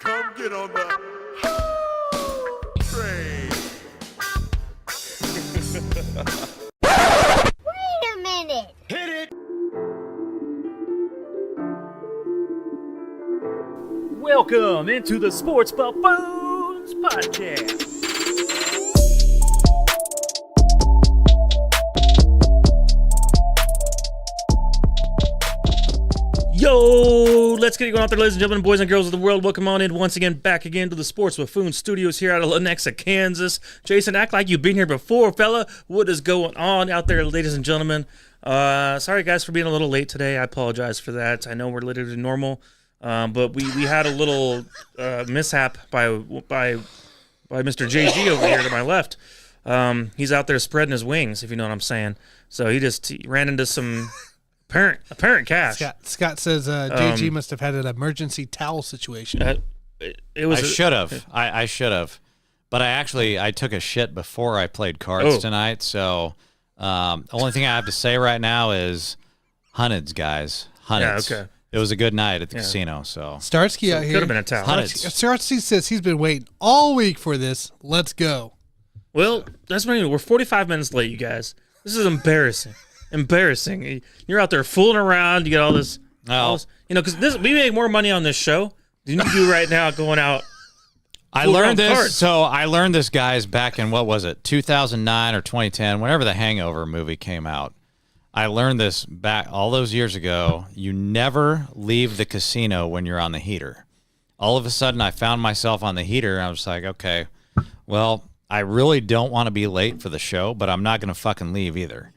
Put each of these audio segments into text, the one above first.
Come get on the train. Wait a minute. Hit it. Welcome into the Sports Buffoons podcast. Yo, let's get it going out there, ladies and gentlemen, boys and girls of the world. Welcome on in once again, back again to the Sports Buffoons studios here out of Lenexa, Kansas. Jason, act like you've been here before, fella. What is going on out there, ladies and gentlemen? Sorry, guys, for being a little late today. I apologize for that. I know we're later than normal, but we had a little mishap by Mr. JG over here to my left. He's out there spreading his wings, if you know what I'm saying. So he ran into some apparent cash. Scott says JG must have had an emergency towel situation. I should have. I should have. But I took a shit before I played cards tonight. So the only thing I have to say right now is Hunneds, guys. Hunneds. Yeah, okay. It was a good night at the casino. So Starsky out here. Could have been a towel. Starsky says he's been waiting all week for this. Let's go. Well, that's what I mean. We're 45 minutes late, you guys. This is embarrassing. Embarrassing. You're out there fooling around. You get all this, because we make more money on this show than you do right now going out. I learned this, guys, back in, 2009 or 2010, whenever the Hangover movie came out. I learned this back all those years ago. You never leave the casino when you're on the heater. All of a sudden, I found myself on the heater, and I was like, okay, well, I really don't want to be late for the show, but I'm not going to fucking leave either.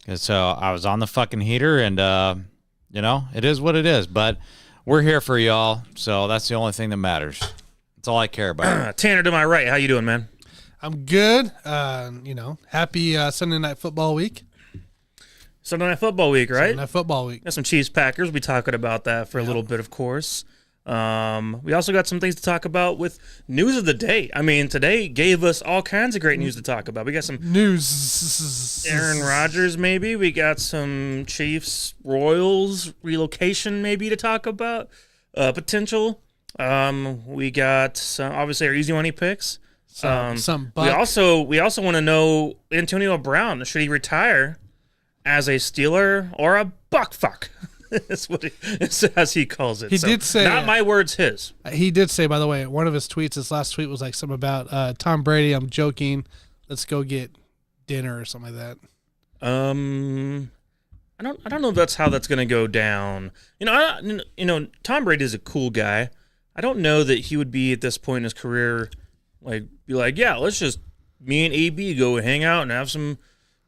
And so I was on the fucking heater, and, it is what it is. But we're here for y'all, so that's the only thing that matters. That's all I care about. Tanner to my right, how you doing, man? I'm good. Happy Sunday Night Football week. Sunday Night Football week, right? Sunday Night Football week. Got some Chiefs Packers. We'll be talking about that for a little bit, of course. We also got some things to talk about with news of the day. I mean, today gave us all kinds of great news to talk about. We got some news. Aaron Rodgers, maybe. We got some Chiefs Royals relocation, maybe, to talk about. Potential. We got some, obviously, our easy money picks. Some we also want to know Antonio Brown. Should he retire as a Steeler or a buckfuck? That's what as he calls it. He did say, not my words, his. He did say, by the way, one of his tweets, his last tweet was like something about Tom Brady. I'm joking. Let's go get dinner or something like that. I don't know if that's how that's going to go down. Tom Brady is a cool guy. I don't know that he would be at this point in his career, be like, yeah, let's just me and AB go hang out and have some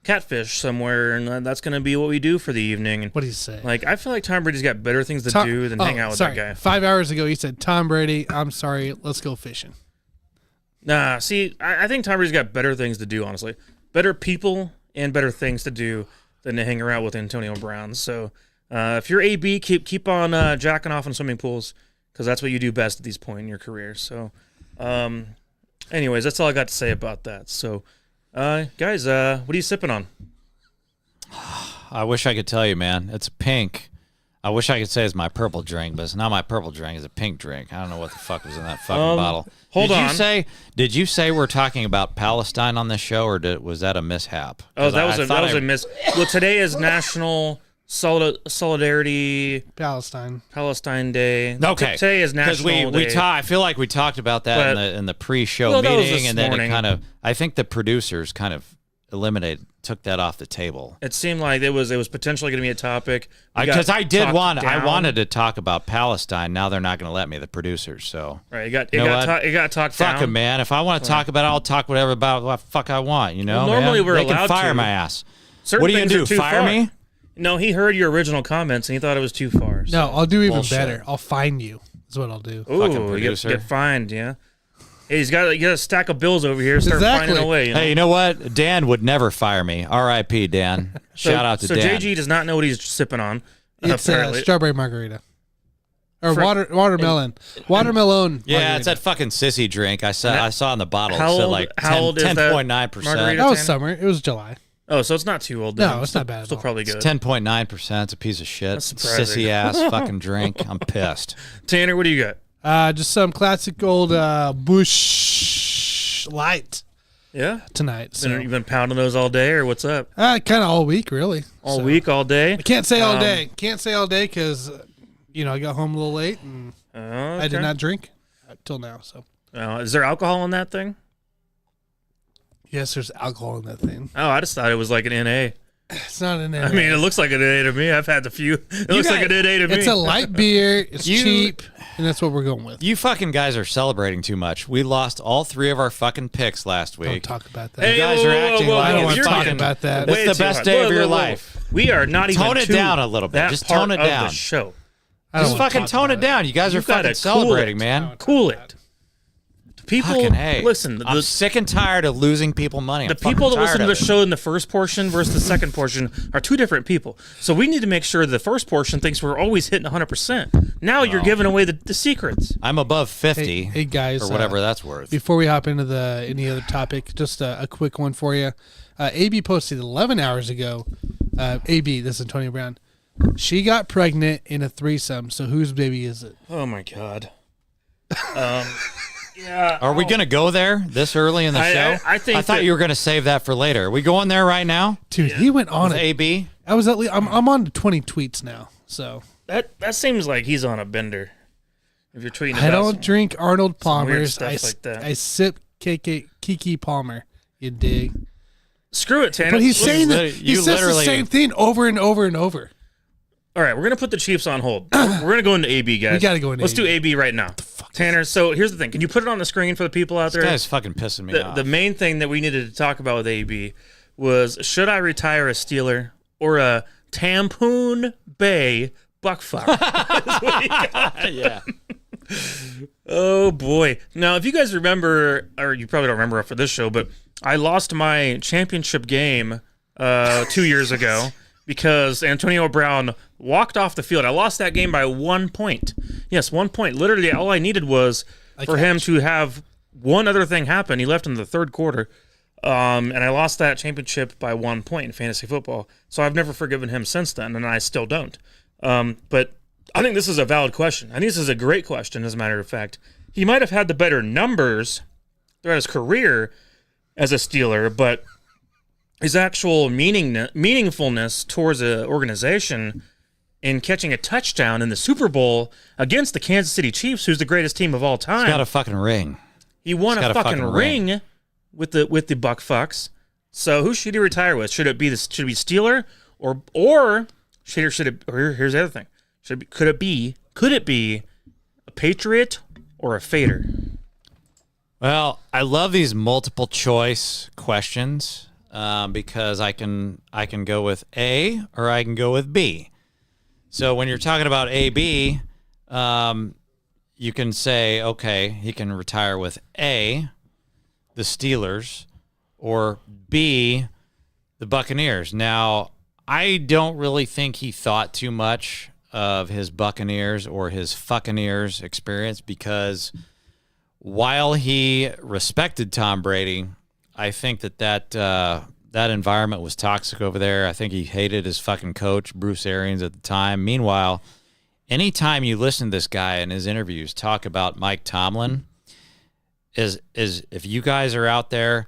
catfish somewhere, and that's going to be what we do for the evening. What do you say? I feel like Tom Brady's got better things to do than hang out with that guy. 5 hours ago, he said, Tom Brady, I'm sorry, let's go fishing. Nah, see, I think Tom Brady's got better things to do, honestly. Better people and better things to do than to hang around with Antonio Brown. So if you're AB, keep on jacking off in swimming pools, because that's what you do best at this point in your career. So anyways, that's all I got to say about that. So guys, what are you sipping on? I wish I could tell you, man. It's pink. I wish I could say it's my purple drink, but it's not my purple drink. It's a pink drink. I don't know what the fuck was in that fucking bottle. Did you say we're talking about Palestine on this show, or was that a mishap? Oh, that was a miss. Well, today is National Solidarity Palestine Day. Okay, today is National Day. I feel like we talked about that in the pre-show meeting, and then I think the producers kind of took that off the table. It seemed like it was potentially going to be a topic because I wanted to talk about Palestine. Now they're not going to let me, the producers. So right, it got talked down. Fuck them, man. If I want to talk about it, I'll talk whatever about what the fuck I want. Well, normally we're they allowed can fire to. my ass. Certain what are you things gonna do? Fire me? No, he heard your original comments and he thought it was too far. So. No, I'll do even better. I'll fine you. That's what I'll do. Ooh, fucking producer. Get fined, yeah. Hey, you got a stack of bills over here. Start finding away. Hey, you know what? Dan would never fire me. R.I.P. Dan. Shout out to Dan. So JG does not know what he's sipping on. It's strawberry margarita. Or watermelon. Watermelon. Yeah, margarita. it's that fucking sissy drink. I saw in the bottle. How it said old- like how old is that 10.9%. margarita? That was summer. It was July. Oh, so it's not too old. Then. No, it's not bad at Still all. probably good. It's 10.9%. It's a piece of shit. That's surprising. Sissy ass fucking drink. I'm pissed. Tanner, what do you got? Just some classic old Bush Light. Yeah. Tonight. So You've been pounding those all day, or what's up? kind of all week, really. All week, all day. I can't say all day. Can't say all day because I got home a little late and I did not drink till now. So. Is there alcohol in that thing? Yes, there's alcohol in that thing. Oh, I just thought it was like an NA. It's not an NA. I mean, it looks like an NA to me. I've had a few. It looks like an NA to me. It's a light beer. It's cheap, and that's what we're going with. You fucking guys are celebrating too much. We lost all 3 of our fucking picks last week. Don't talk about that. You guys are acting like I don't want it's to talk fucking about that. It's the best day of your life. We are not even Tone it down a little bit. Just tone it down. The show. Just fucking tone it down. You guys are fucking celebrating, man. Cool it. People, listen. I'm sick and tired of losing people money. The people that listen to the show in the first portion versus the second portion are two different people. So we need to make sure the first portion thinks we're always hitting 100%. Now you're giving away the secrets. I'm above 50. Hey guys, or whatever that's worth. Before we hop into any other topic, just a quick one for you. AB posted 11 hours ago. AB, this is Antonio Brown. She got pregnant in a threesome. So whose baby is it? Oh my God. Yeah. Are we gonna go there this early in the show? I think I thought you were gonna save that for later. Are we going there right now? Dude, he went on With AB. I was at least. I'm on to 20 tweets now. So that seems like he's on a bender. If you're tweeting, I don't drink Arnold Palmer's. Stuff like that. I sip Kiki Palmer. You dig? Screw it, Tanner. But he's saying that he says the same thing over and over and over. All right, we're gonna put the Chiefs on hold. We're gonna go into AB, guys. We gotta go into. Let's do AB right now. Tanner, so here's the thing. Can you put it on the screen for the people out there? This guy's fucking pissing me off. The main thing that we needed to talk about with AB was, should I retire a Steeler or a Tampoon Bay Buckfuck? Yeah. Oh, boy. Now, if you guys remember, or you probably don't remember for this show, but I lost my championship game 2 years ago because Antonio Brown walked off the field. I lost that game by 1 point. Yes, 1 point. Literally, all I needed was for him to have one other thing happen. He left in the third quarter, and I lost that championship by 1 point in fantasy football. So I've never forgiven him since then, and I still don't. But I think this is a valid question. I think this is a great question, as a matter of fact. He might have had the better numbers throughout his career as a Steeler, but his actual meaningfulness towards an organization in catching a touchdown in the Super Bowl against the Kansas City Chiefs, who's the greatest team of all time. He's got a fucking ring. He won a fucking ring with the Buckfucks. So who should he retire with? Should it be Steeler or should it? Or here's the other thing. Could it be a Patriot or a Fader? Well, I love these multiple choice questions because I can go with A or I can go with B. So when you're talking about AB, you can say, okay, he can retire with A, the Steelers, or B, the Buccaneers. Now, I don't really think he thought too much of his Buccaneers or his Fuccaneers experience because while he respected Tom Brady, I think that environment was toxic over there. I think he hated his fucking coach, Bruce Arians, at the time. Meanwhile, anytime you listen to this guy in his interviews talk about Mike Tomlin, is if you guys are out there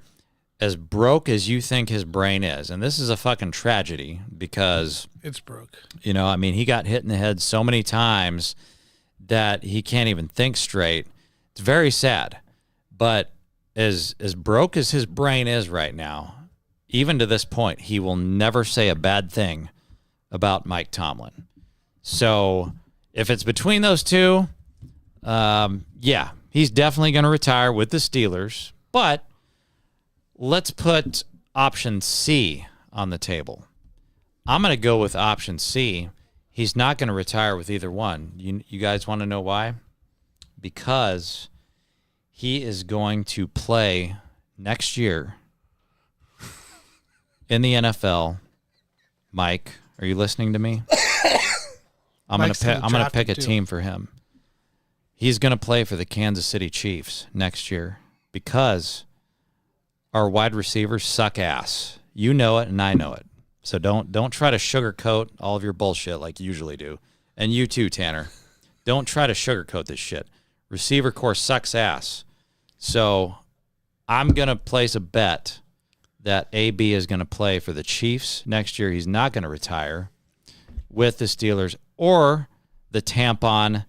as broke as you think his brain is, and this is a fucking tragedy because it's broke. You know, I mean, he got hit in the head so many times that he can't even think straight. It's very sad. But as broke as his brain is right now, even to this point, he will never say a bad thing about Mike Tomlin. So if it's between those two, yeah, he's definitely going to retire with the Steelers. But let's put option C on the table. I'm going to go with option C. He's not going to retire with either one. You guys want to know why? Because he is going to play next year in the NFL. Mike, are you listening to me? I'm going to pick a team for him. He's going to play for the Kansas City Chiefs next year because our wide receivers suck ass. You know it and I know it. So don't try to sugarcoat all of your bullshit like you usually do. And you too, Tanner. Don't try to sugarcoat this shit. Receiver core sucks ass. So I'm going to place a bet that AB is going to play for the Chiefs next year. He's not going to retire with the Steelers or the Tampon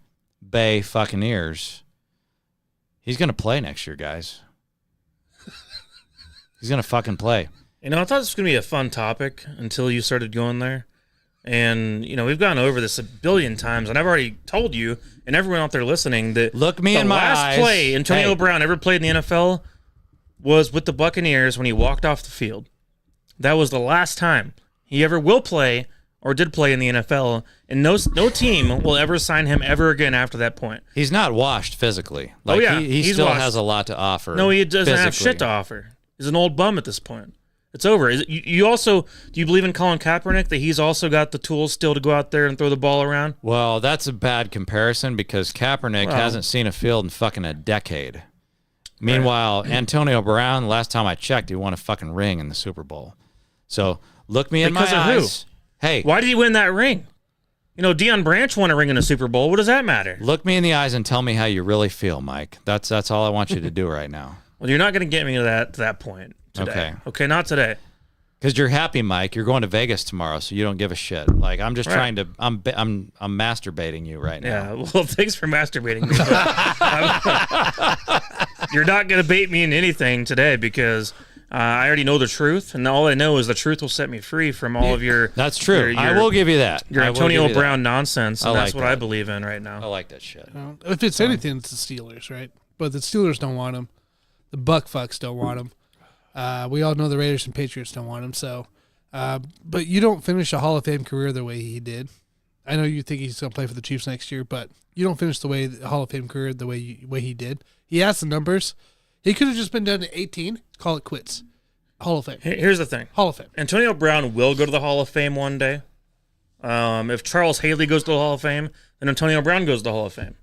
Bay Buccaneers. He's going to play next year, guys. He's going to fucking play. I thought this was going to be a fun topic until you started going there. And, we've gone over this a billion times, and I've already told you and everyone out there listening that look me in my eyes. The last play Antonio Brown ever played in the NFL was with the Buccaneers when he walked off the field. That was the last time he ever will play or did play in the NFL, and no team will ever sign him ever again after that point. He's not washed phically. He still has a lot to offer. No, he doesn't have shit to offer. He's an old bum at this point. It's over. Do you believe in Colin Kaepernick, that he's also got the tools still to go out there and throw the ball around? Well, that's a bad comparison because Kaepernick hasn't seen a field in fucking a decade. Meanwhile, Antonio Brown, last time I checked, he won a fucking ring in the Super Bowl. So look me in my eyes. Who? Hey, why did he win that ring? Deion Branch won a ring in the Super Bowl. What does that matter? Look me in the eyes and tell me how you really feel, Mike. That's all I want you to do right now. Well, you're not going to get me to that point today. Okay, not today. Because you're happy, Mike. You're going to Vegas tomorrow, so you don't give a shit. Like I'm just trying to. I'm masturbating you right now. Yeah. Well, thanks for masturbating me. You're not going to bait me into anything today because I already know the truth, and all I know is the truth will set me free from all of your. That's true. I will give you that. Your Antonio Brown nonsense, and that's what I believe in right now. I like that shit. If it's anything, it's the Steelers, right? But the Steelers don't want him. The Buckfucks don't want him. We all know the Raiders and Patriots don't want him. So, but you don't finish a Hall of Fame career the way he did. I know you think he's going to play for the Chiefs next year, but you don't finish the Hall of Fame career the way he did. He has the numbers. He could have just been done at 18. Call it quits. Hall of Fame. Here's the thing. Hall of Fame. Antonio Brown will go to the Hall of Fame one day. If Charles Haley goes to the Hall of Fame, then Antonio Brown goes to the Hall of Fame.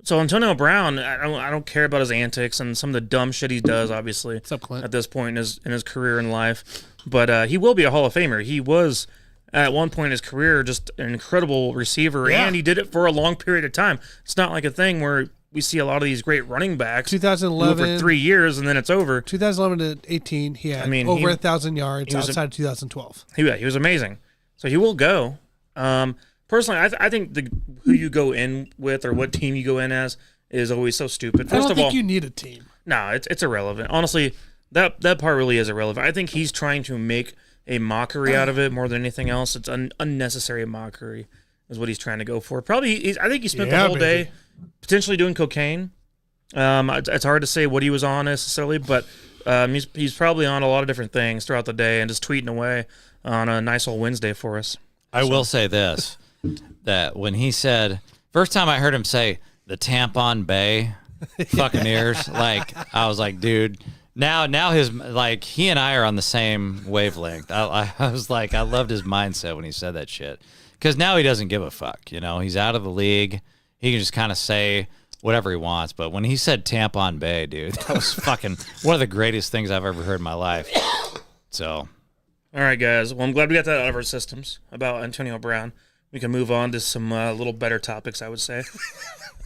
So Antonio Brown, I don't care about his antics and some of the dumb shit he does, obviously, at this point in his career and life. But he will be a Hall of Famer. He was, at one point in his career, just an incredible receiver, and he did it for a long period of time. It's not like a thing where we see a lot of these great running backs 2011 for 3 years and then it's over. 2011 to 18, he had over 1,000 yards outside of 2012. He was amazing. So he will go. Personally, I think who you go in with or what team you go in as is always so stupid. First of all, you need a team. No, it's irrelevant. Honestly, that part really is irrelevant. I think he's trying to make a mockery out of it more than anything else. It's an unnecessary mockery is what he's trying to go for. Probably, I think he spent the whole day potentially doing cocaine. It's hard to say what he was on necessarily, but he's probably on a lot of different things throughout the day and just tweeting away on a nice old Wednesday for us. I will say this. That when he said, first time I heard him say the Tampon Bay Buccaneers, I was like, dude, now his he and I are on the same wavelength. I was like, I loved his mindset when he said that shit because now he doesn't give a fuck. He's out of the league. He can just kind of say whatever he wants. But when he said Tampon Bay, dude, that was fucking one of the greatest things I've ever heard in my life. So, all right, guys. Well, I'm glad we got that out of our systems about Antonio Brown. We can move on to some little better topics, I would say.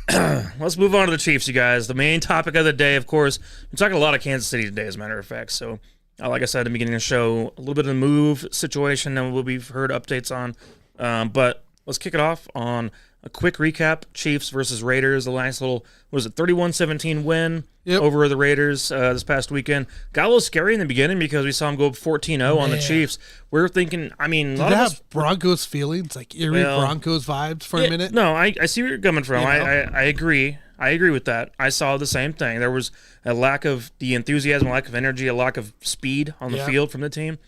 Let's move on to the Chiefs, you guys. The main topic of the day, of course, we're talking a lot of Kansas City today, as a matter of fact. So, like I said at the beginning of the show, a little bit of the move situation that we've heard updates on. But let's kick it off on a quick recap. Chiefs versus Raiders. The nice little, 31-17 win over the Raiders this past weekend. Got a little scary in the beginning because we saw them go 14-0 on the Chiefs. We were thinking, did that have Broncos feelings, like eerie Broncos vibes for a minute? No, I see where you're coming from. I agree. I agree with that. I saw the same thing. There was a lack of the enthusiasm, a lack of energy, a lack of speed on the field from the team.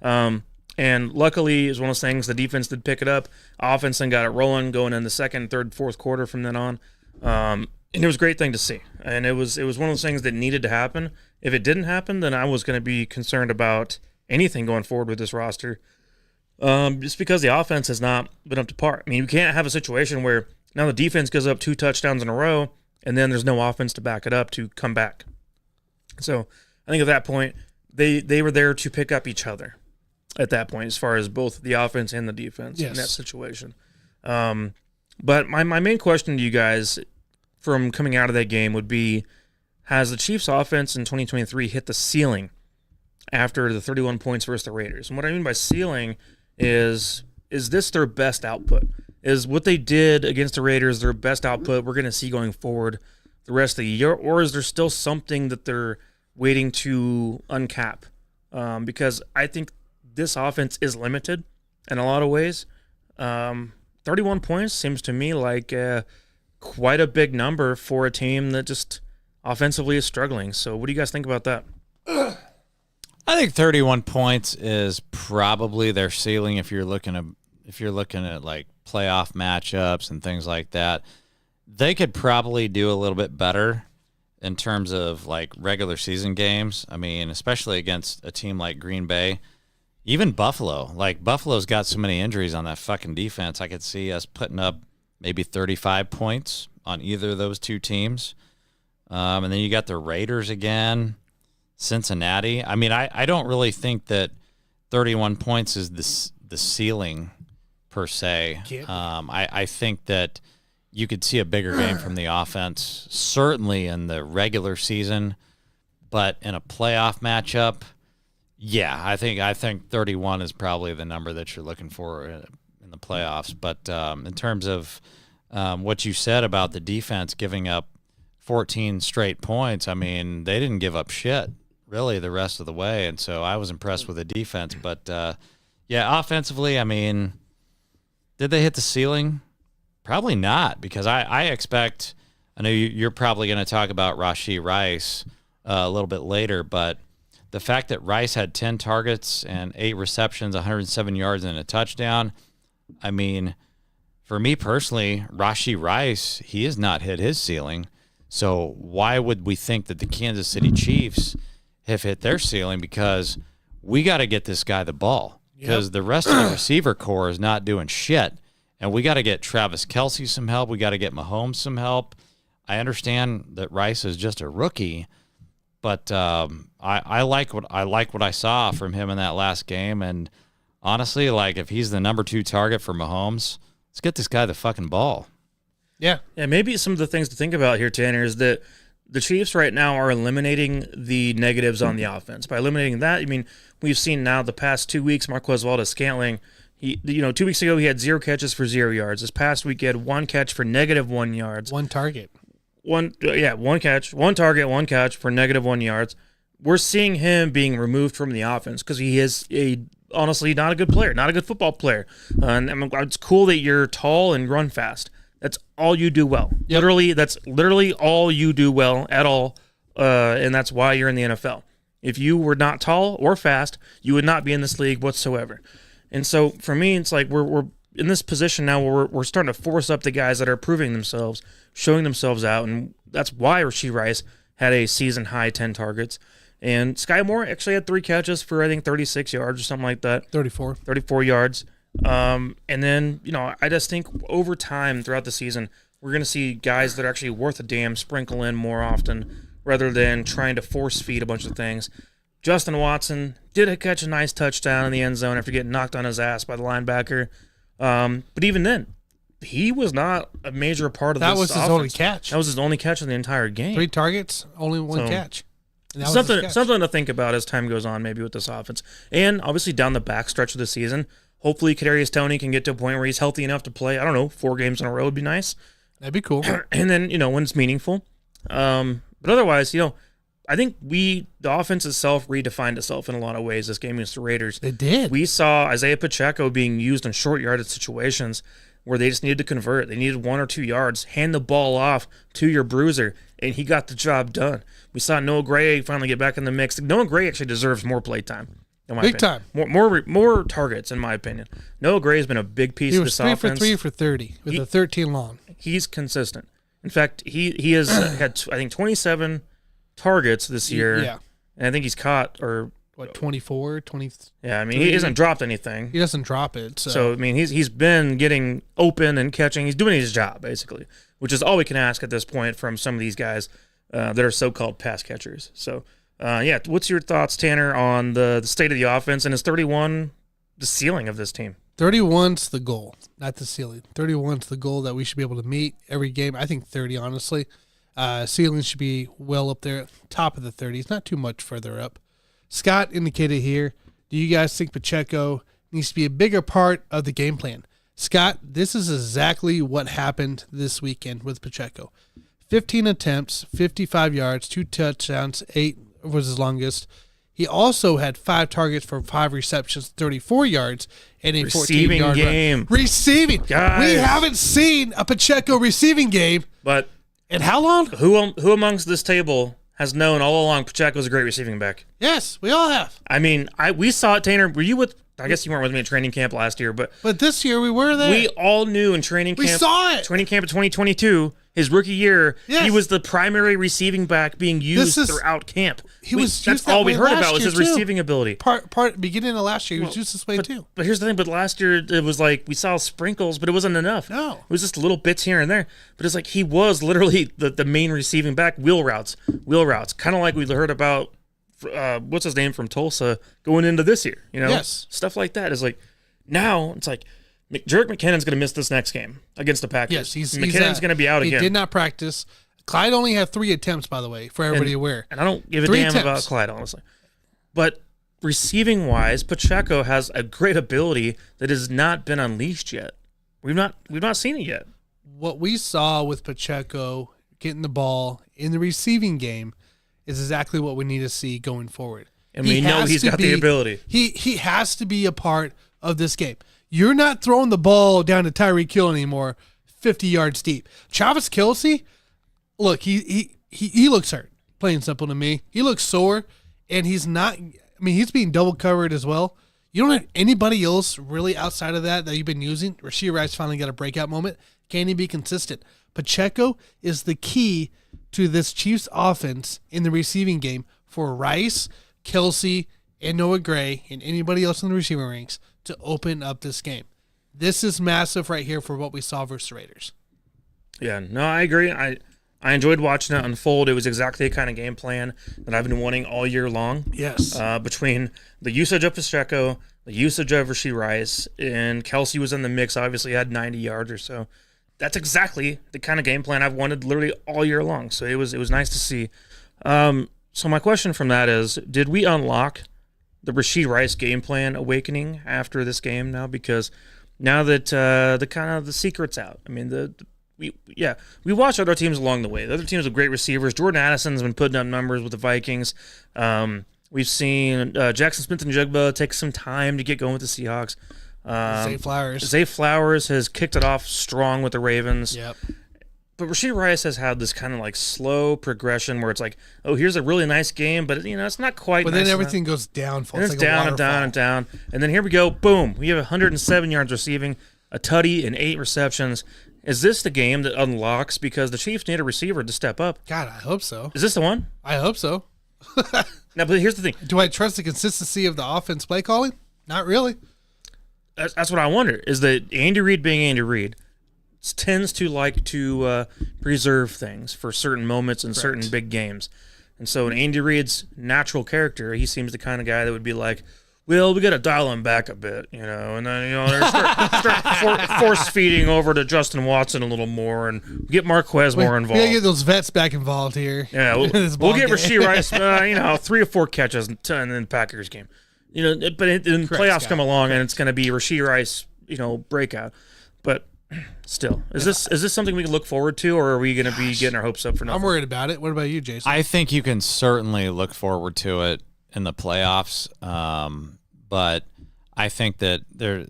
And luckily, it was one of those things, the defense did pick it up. Offense then got it rolling going in the second, third, fourth quarter from then on. And it was a great thing to see. And it was one of those things that needed to happen. If it didn't happen, then I was going to be concerned about anything going forward with this roster. Just because the offense has not been up to par. I mean, you can't have a situation where now the defense gives up 2 touchdowns in a row, and then there's no offense to back it up to come back. So I think at that point, they were there to pick up each other at that point, as far as both the offense and the defense in that situation. But my main question to you guys, from coming out of that game would be, has the Chiefs offense in 2023 hit the ceiling after the 31 points versus the Raiders? And what I mean by ceiling is this their best output? Is what they did against the Raiders their best output we're going to see going forward the rest of the year? Or is there still something that they're waiting to uncap? Because I think this offense is limited in a lot of ways. 31 points seems to me like quite a big number for a team that just offensively is struggling. So what do you guys think about that? I think 31 points is probably their ceiling if you're looking at like playoff matchups and things like that. They could probably do a little bit better in terms of like regular season games. I mean, especially against a team like Green Bay, even Buffalo. Like Buffalo's got so many injuries on that fucking defense. I could see us putting up maybe 35 points on either of those two teams. And then you got the Raiders again, Cincinnati. I mean, I don't really think that 31 points is the ceiling per se. I think that you could see a bigger game from the offense, certainly in the regular season, but in a playoff matchup, yeah, I think 31 is probably the number that you're looking for in the playoffs. But in terms of what you said about the defense giving up 14 straight points, I mean, they didn't give up shit really the rest of the way, and so I was impressed with the defense. But yeah, offensively, I mean, did they hit the ceiling? Probably not, because I expect, I know you're probably going to talk about Rashee Rice a little bit later, but the fact that Rice had 10 targets and 8 receptions, 107 yards, and a touchdown, I mean, for me personally, Rashee Rice, he has not hit his ceiling. So why would we think that the Kansas City Chiefs have hit their ceiling? Because we got to get this guy the ball, because the rest of the receiver core is not doing shit. And we got to get Travis Kelce some help. We got to get Mahomes some help. I understand that Rice is just a rookie, but I like what I saw from him in that last game. And honestly, like, if he's the number 2 target for Mahomes, let's get this guy the fucking ball. Yeah, maybe some of the things to think about here, Tanner, is that the Chiefs right now are eliminating the negatives on the offense. By eliminating that, I mean, we've seen now the past 2 weeks, Marquez Valdes-Scantling, 2 weeks ago he had 0 catches for 0 yards. This past week he had 1 catch for -1 yards. 1 target. 1 catch, 1 target, 1 catch for -1 yards. We're seeing him being removed from the offense because he is honestly not a good player, not a good football player. And it's cool that you're tall and run fast. That's all you do well. Yep. That's literally all you do well at all, and that's why you're in the NFL. If you were not tall or fast, you would not be in this league whatsoever. And so for me, it's like we're in this position now where we're starting to force up the guys that are proving themselves, showing themselves out, and that's why Rashee Rice had a season-high 10 targets. And Sky Moore actually had 3 catches for, I think, 36 yards or something like that. 34 yards. And then, I just think over time throughout the season, we're going to see guys that are actually worth a damn sprinkle in more often rather than trying to force feed a bunch of things. Justin Watson did catch a nice touchdown in the end zone after getting knocked on his ass by the linebacker. But even then, he was not a major part of this offense. That was his only catch. That was his only catch in the entire game. 3 targets, only 1 catch. Something to think about as time goes on, maybe with this offense. And obviously down the back stretch of the season, hopefully Kadarius Toney can get to a point where he's healthy enough to play, 4 games in a row would be nice. That'd be cool. And then, when it's meaningful. But otherwise, I think the offense itself redefined itself in a lot of ways this game against the Raiders. It did. We saw Isaiah Pacheco being used in short yardage situations where they just needed to convert. They needed 1 or 2 yards, hand the ball off to your bruiser, and he got the job done. We saw Noah Gray finally get back in the mix. Noah Gray actually deserves more play time. Big time. More targets, in my opinion. Noah Gray has been a big piece of this offense. He was 3 for 30 with a 13 long. He's consistent. In fact, he has had, I think, 27 targets this year. Yeah. And I think he's caught, 24, 20. Yeah, I mean, he hasn't dropped anything. He doesn't drop it. So I mean, he's been getting open and catching. He's doing his job, basically, which is all we can ask at this point from some of these guys that are so-called pass catchers. So, what's your thoughts, Tanner, on the state of the offense, and is 31 the ceiling of this team? 31's the goal, not the ceiling. 31's the goal that we should be able to meet every game. I think 30, honestly. Ceiling should be well up there, top of the 30s, not too much further up. Scott indicated here, do you guys think Pacheco needs to be a bigger part of the game plan? Scott, this is exactly what happened this weekend with Pacheco. 15 attempts, 55 yards, 2 touchdowns, 8 was his longest. He also had 5 targets for 5 receptions, 34 yards, and a 14-yard game. Run. Receiving. Guys. We haven't seen a Pacheco receiving game. But in how long? Who amongst this table has known all along Pacheco's a great receiving back? Yes, we all have. I mean, we saw it, Tanner. Were you with? I guess you weren't with me at training camp last year, but this year we were there. We all knew in training camp. We saw it. Training camp of 2022, his rookie year, yes. He was the primary receiving back being used throughout camp. That's all we heard about was his receiving ability. Part beginning of last year, he was used this way too. But here's the thing. But last year it was like we saw sprinkles, but it wasn't enough. No, it was just little bits here and there. But it's like he was literally the main receiving back. Wheel routes, kind of like we heard about. What's his name from Tulsa going into this year? You know, stuff like that is like now it's like Jerick McKinnon's going to miss this next game against the Packers. Yes, McKinnon's going to be out again. He did not practice. Clyde only had 3 attempts, by the way, for everybody aware. And I don't give a damn about Clyde, honestly. But receiving wise, Pacheco has a great ability that has not been unleashed yet. We've not seen it yet. What we saw with Pacheco getting the ball in the receiving game is exactly what we need to see going forward. And we know he's got the ability. He has to be a part of this game. You're not throwing the ball down to Tyreek Hill anymore, 50 yards deep. Travis Kelce, look, he looks hurt, plain and simple to me. He looks sore, and he's not – I mean, he's being double covered as well. You don't have anybody else really outside of that you've been using. Rashee Rice finally got a breakout moment. Can he be consistent? Pacheco is the key to this Chiefs offense in the receiving game for Rice, Kelce, and Noah Gray, and anybody else in the receiving ranks to open up this game. This is massive right here for what we saw versus the Raiders. Yeah, no, I agree. I enjoyed watching it unfold. It was exactly the kind of game plan that I've been wanting all year long. Yes. Between the usage of Pacheco, the usage of Rashee Rice, and Kelce was in the mix, obviously had 90 yards or so. That's exactly the kind of game plan I've wanted literally all year long. So it was nice to see. So my question from that is, did we unlock the Rashee Rice game plan awakening after this game now? Because now that the secret's out. I mean, we watch other teams along the way. The other teams with great receivers. Jordan Addison's been putting up numbers with the Vikings. We've seen Jackson Smith-Njigba take some time to get going with the Seahawks. Zay Flowers has kicked it off strong with the Ravens. Yep. But Rashee Rice has had this kind of like slow progression where it's like, oh, here's a really nice game, but it's not quite. But nice then everything goes down. And it's like down and down and down. And then here we go, boom. We have 107 yards receiving, a tutty, and 8 receptions. Is this the game that unlocks because the Chiefs need a receiver to step up? God, I hope so. Is this the one? I hope so. Now, but here's the thing. Do I trust the consistency of the offense play calling? Not really. That's what I wonder, is that Andy Reid being Andy Reid tends to like to preserve things for certain moments and certain big games. And so in Andy Reid's natural character, he seems the kind of guy that would be like, well, we got to dial him back a bit, and then, start force feeding over to Justin Watson a little more and get Marquez more involved. We got to get those vets back involved here. Yeah, we'll get Rashee Rice, 3 or 4 catches in the Packers game. But then playoffs come along and it's going to be Rashee Rice, breakout. But still, is this something we can look forward to, or are we going to be getting our hopes up for nothing? I'm worried about it. What about you, Jason? I think you can certainly look forward to it in the playoffs. But I think that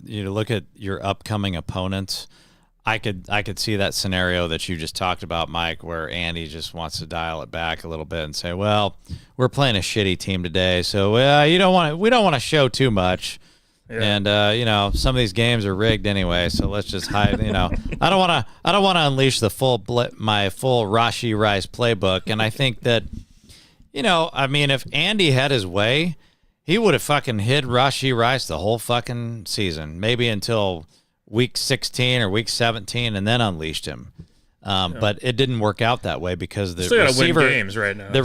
you look at your upcoming opponents. I could see that scenario that you just talked about, Mike, where Andy just wants to dial it back a little bit and say, "Well, we're playing a shitty team today, so we don't want to show too much." Yeah. And some of these games are rigged anyway, so let's just hide. I don't want to unleash the my full Rashee Rice playbook. And I think that, if Andy had his way, he would have fucking hid Rashee Rice the whole fucking season, maybe until week 16 or week 17, and then unleashed him. But it didn't work out that way because the receiver win games right now. The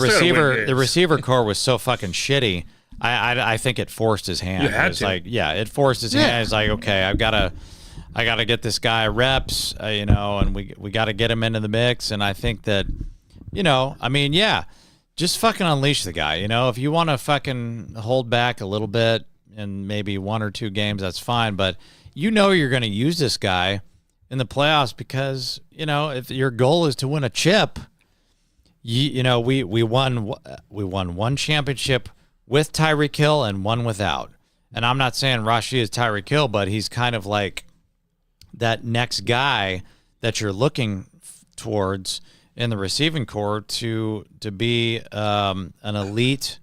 receiver core was so fucking shitty. I think it forced his hand. You had it's to. like, it forced his hand. It's like, okay, I gotta get this guy reps, and we got to get him into the mix. And I think that, just fucking unleash the guy. If you want to fucking hold back a little bit and maybe 1 or 2 games, that's fine. But you're going to use this guy in the playoffs because, if your goal is to win a chip, we won one championship with Tyreek Hill and one without. And I'm not saying Rashid is Tyreek Hill, but he's kind of like that next guy that you're looking towards in the receiving corps to be an elite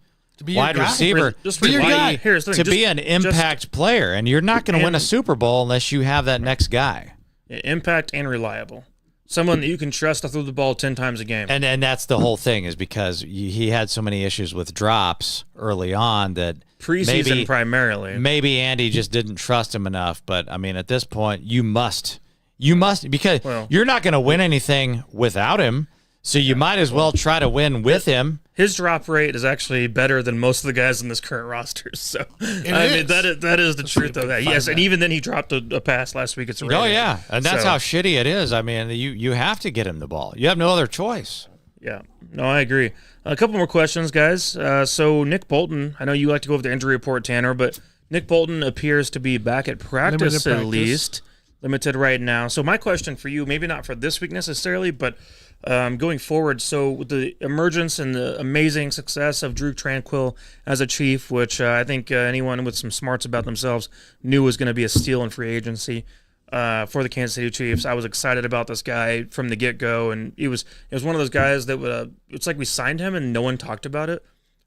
wide receiver, to be an impact player. And you're not going to win a Super Bowl unless you have that next guy. Impact and reliable. Someone that you can trust to throw the ball 10 times a game. And that's the whole thing, is because he had so many issues with drops early on that preseason primarily. Maybe Andy just didn't trust him enough. But, I mean, at this point, you must, because you're not going to win anything without him. So you might as well try to win with him. His drop rate is actually better than most of the guys in this current roster. So that is the truth of that. Yes, and even then he dropped a pass last week. It's oh yeah, and that's how shitty it is. I mean, you have to get him the ball. You have no other choice. Yeah, no, I agree. A couple more questions, guys. So Nick Bolton, I know you like to go over the injury report, Tanner, but Nick Bolton appears to be back at practice at least, limited right now. So my question for you, maybe not for this week necessarily, but going forward, so with the emergence and the amazing success of Drew Tranquill as a Chief, which I think anyone with some smarts about themselves knew was going to be a steal in free agency for the Kansas City Chiefs. I was excited about this guy from the get-go, and it was one of those guys that it's like we signed him and no one talked about it.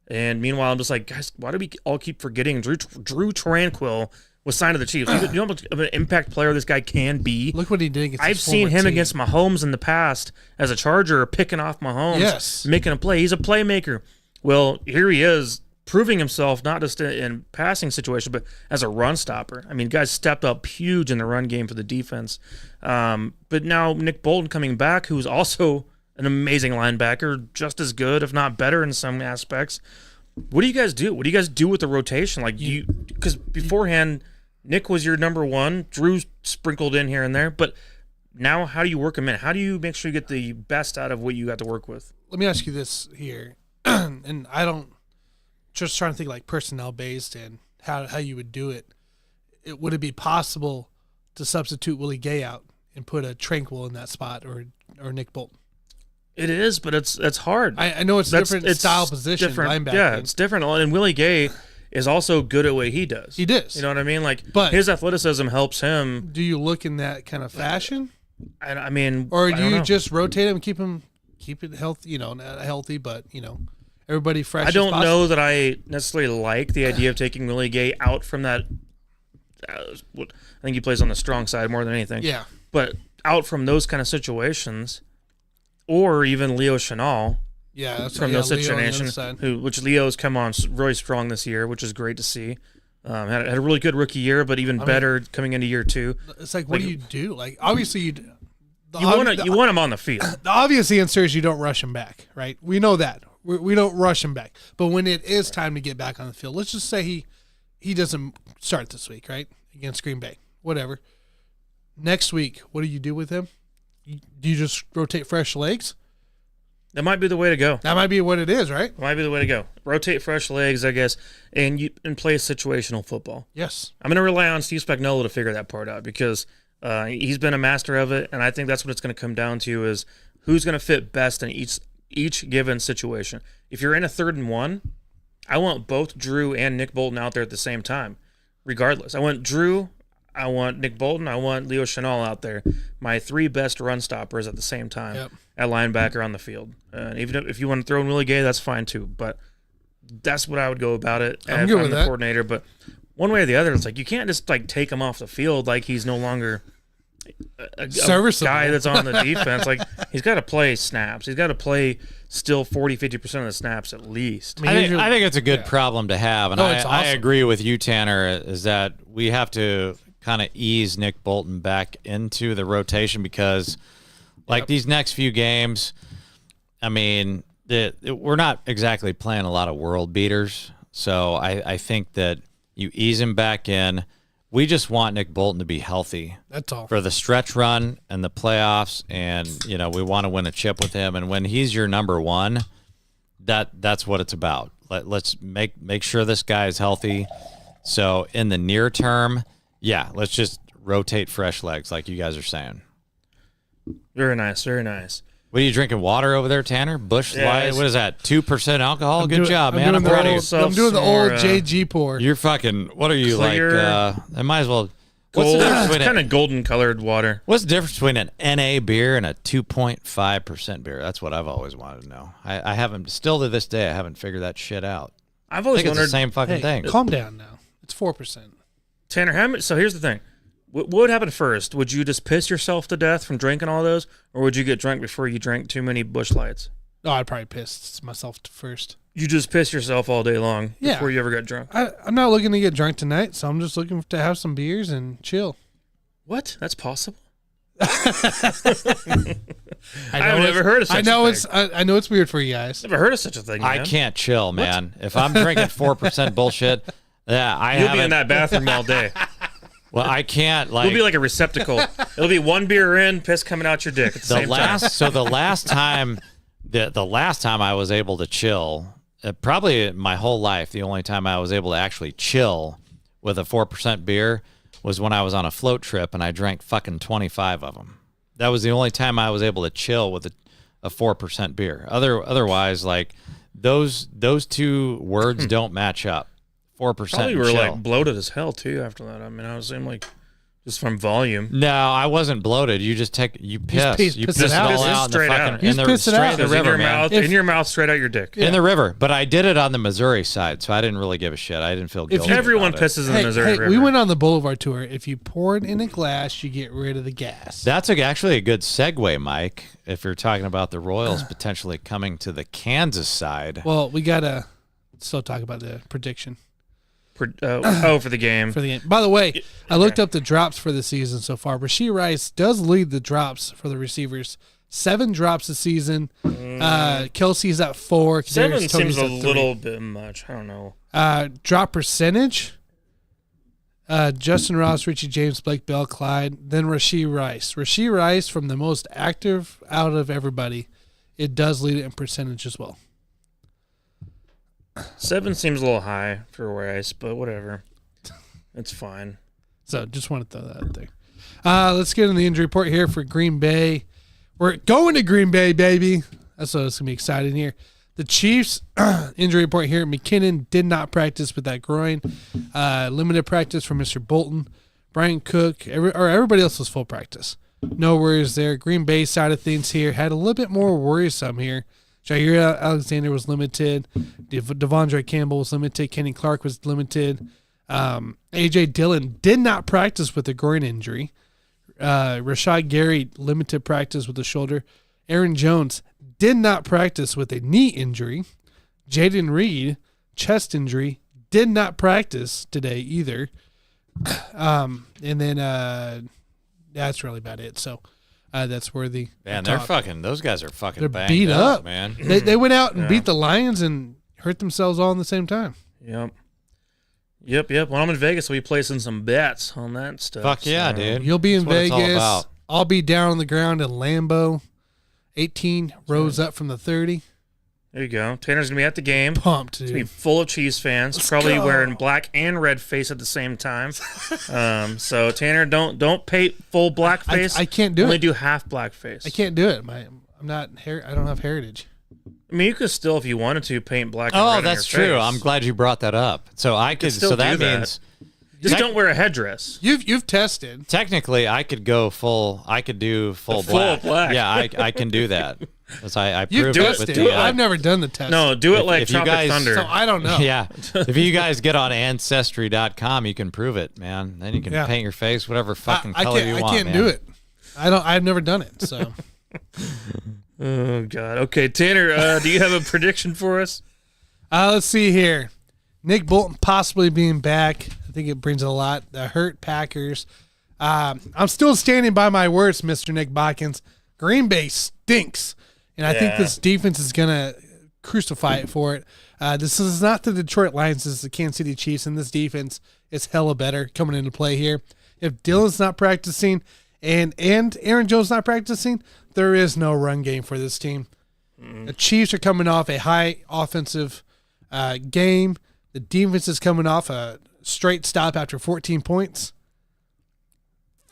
And meanwhile, I'm just like, guys, why do we all keep forgetting Drew Tranquill was signed to the Chiefs? You know how much of an impact player this guy can be. Look what he did against I've seen him against Mahomes in the past as a Charger, picking off Mahomes, making a play. He's a playmaker. Well, here he is proving himself not just in passing situation, but as a run stopper. I mean, guys stepped up huge in the run game for the defense. But now Nick Bolton coming back, who's also an amazing linebacker, just as good, if not better in some aspects. What do you guys do? What do you guys do with the rotation? Like because beforehand, Nick was your number one. Drew sprinkled in here and there, but now how do you work him in? How do you make sure you get the best out of what you got to work with? Let me ask you this here, and I don't just trying to think like personnel based and how you would do it. Would it be possible to substitute Willie Gay out and put a Tranquill in that spot or Nick Bolton? It is, but it's hard. I know it's different style position, different, linebacker. Yeah, it's different. And Willie Gay is also good at what he does. He does. You know what I mean? Like, but his athleticism helps him. Do you look in that kind of fashion? I mean, or do you just rotate him, keep it healthy? Not healthy, but everybody fresh. I don't know that I necessarily like the idea of taking Willie Gay out from that. I think he plays on the strong side more than anything. Yeah, but out from those kind of situations. Or even Leo Chenal, from those situations, which Leo's come on really strong this year, which is great to see. Had a really good rookie year, but even better coming into year 2. It's like, what do you do? Like, obviously, you want him on the field. The obvious answer is you don't rush him back, right? We know that. We don't rush him back. But when it is time to get back on the field, let's just say he doesn't start this week, right, against Green Bay, whatever. Next week, what do you do with him? Do you just rotate fresh legs? That might be the way to go. That might be what it is, right? It might be the way to go. Rotate fresh legs, I guess, and play situational football. Yes. I'm going to rely on Steve Spagnuolo to figure that part out because he's been a master of it, and I think that's what it's going to come down to is who's going to fit best in each given situation. If you're in a 3rd and 1, I want both Drew and Nick Bolton out there at the same time, regardless. I want Drew, I want Nick Bolton, I want Leo Chenal out there. My 3 best run stoppers at the same time at linebacker on the field. Even if you want to throw in Willie Gay, that's fine too. But that's what I would go about it. I'm the coordinator. But one way or the other, it's like you can't just like take him off the field like he's no longer a guy that's on the defense. Like he's got to play snaps. He's got to play still 40-50% of the snaps at least. I think it's a good problem to have, and I agree with you, Tanner. Is that we have to kind of ease Nick Bolton back into the rotation because, like these next few games, I mean, we're not exactly playing a lot of world beaters. So I think that you ease him back in. We just want Nick Bolton to be healthy. That's all. For the stretch run and the playoffs, and we want to win a chip with him. And when he's your number one, that's what it's about. Let's make sure this guy is healthy. So in the near term, yeah, let's just rotate fresh legs like you guys are saying. Very nice, very nice. What are you drinking? Water over there, Tanner? Busch Light? What is that? 2% alcohol? Good job, man. I'm proud of you. I'm doing the old JG pour. You're fucking. What are you clear, I might as well. What's the difference between kind of golden colored water? What's the difference between an NA beer and a 2.5% beer? That's what I've always wanted to know. I haven't. Still to this day, I haven't figured that shit out. I've always wondered. It's the same fucking thing. Calm down now. It's 4%. Tanner, how much? So here's the thing. What would happen first? Would you just piss yourself to death from drinking all those, or would you get drunk before you drank too many Busch Lights? Oh, I'd probably piss myself first. You just piss yourself all day long before you ever got drunk? I'm not looking to get drunk tonight, so I'm just looking to have some beers and chill. What? That's possible? I've never heard of such a thing. I know it's weird for you guys. Never heard of such a thing, man. I can't chill, man. If I'm drinking 4% bullshit, you'll be in that bathroom all day. Well, I can't. You'll be like a receptacle. It'll be one beer in, piss coming out your dick at the same time. So the last time I was able to chill, probably my whole life, the only time I was able to actually chill with a 4% beer was when I was on a float trip and I drank fucking 25 of them. That was the only time I was able to chill with a 4% beer. Otherwise, like those two words don't match up. 4%. Probably were like bloated as hell too after that. I mean, I was saying like just from volume. No, I wasn't bloated. You just piss. You piss it all out straight out. In the river, man. In your mouth, straight out your dick. In the river. But I did it on the Missouri side, so I didn't really give a shit. I didn't feel guilty. If everyone pisses in the Missouri River. We went on the Boulevard tour. If you pour it in a glass, you get rid of the gas. That's actually a good segue, Mike, if you're talking about the Royals potentially coming to the Kansas side. Well, we got to still talk about the prediction. For the game. By the way, I looked up the drops for the season so far. Rashee Rice does lead the drops for the receivers. 7 drops a season. Kelsey's at 4. 7 seems a little bit much. I don't know. Drop percentage. Justin Ross, Richie James, Blake Bell, Clyde. Then Rashee Rice. Rashee Rice, from the most active out of everybody, it does lead it in percentage as well. 7 seems a little high for Rice, but whatever. It's fine. So just want to throw that out there. Let's get in the injury report here for Green Bay. We're going to Green Bay, baby. That's what's going to be exciting here. The Chiefs injury report here. McKinnon did not practice with that groin. Limited practice for Mr. Bolton. Brian Cook, everybody else was full practice. No worries there. Green Bay side of things here had a little bit more worrisome here. Jair Alexander was limited. Devondre Campbell was limited. Kenny Clark was limited. A.J. Dillon did not practice with a groin injury. Rashad Gary, limited practice with the shoulder. Aaron Jones did not practice with a knee injury. Jaden Reed, chest injury, did not practice today either. And then that's really about it. So that's where the those guys are fucking they're banged beat up, man. They went out and beat the Lions and hurt themselves all in the same time. Yep. When I'm in Vegas, we'll be placing some bets on that stuff. Fuck yeah, dude. You'll be in Vegas. I'll be down on the ground in Lambeau. 18 rows up from the 30. There you go. Tanner's going to be at the game. Pumped, dude. It's going to be full of Chiefs fans. Let's probably go. Wearing black and red face at the same time. So, Tanner, don't paint full black face. I can't do it. Only do half black face. I can't do it. I don't have heritage. I mean, you could still, if you wanted to, paint black and red on your face. Oh, that's true. I'm glad you brought that up. So I could. So that means just don't wear a headdress. You've tested. Technically, I could go full. I could do full black. Full black. Yeah, I can do that. I proved it with the. I've never done the test. No, do it like Tropic Thunder. So I don't know. Yeah, if you guys get on Ancestry.com, you can prove it, man. Then you can paint your face whatever fucking color you want. I can't do it. I've never done it. So. Oh God. Okay, Tanner, do you have a prediction for us? Let's see here. Nick Bolton possibly being back. I think it brings a lot. The hurt Packers. I'm still standing by my words, Mr. Nick Botkins. Green Bay stinks. And I think this defense is going to crucify it for it. This is not the Detroit Lions. This is the Kansas City Chiefs, and this defense is hella better coming into play here. If Dylan's not practicing and Aaron Jones not practicing, there is no run game for this team. The Chiefs are coming off a high offensive game. The defense is coming off a straight stop after 14 points.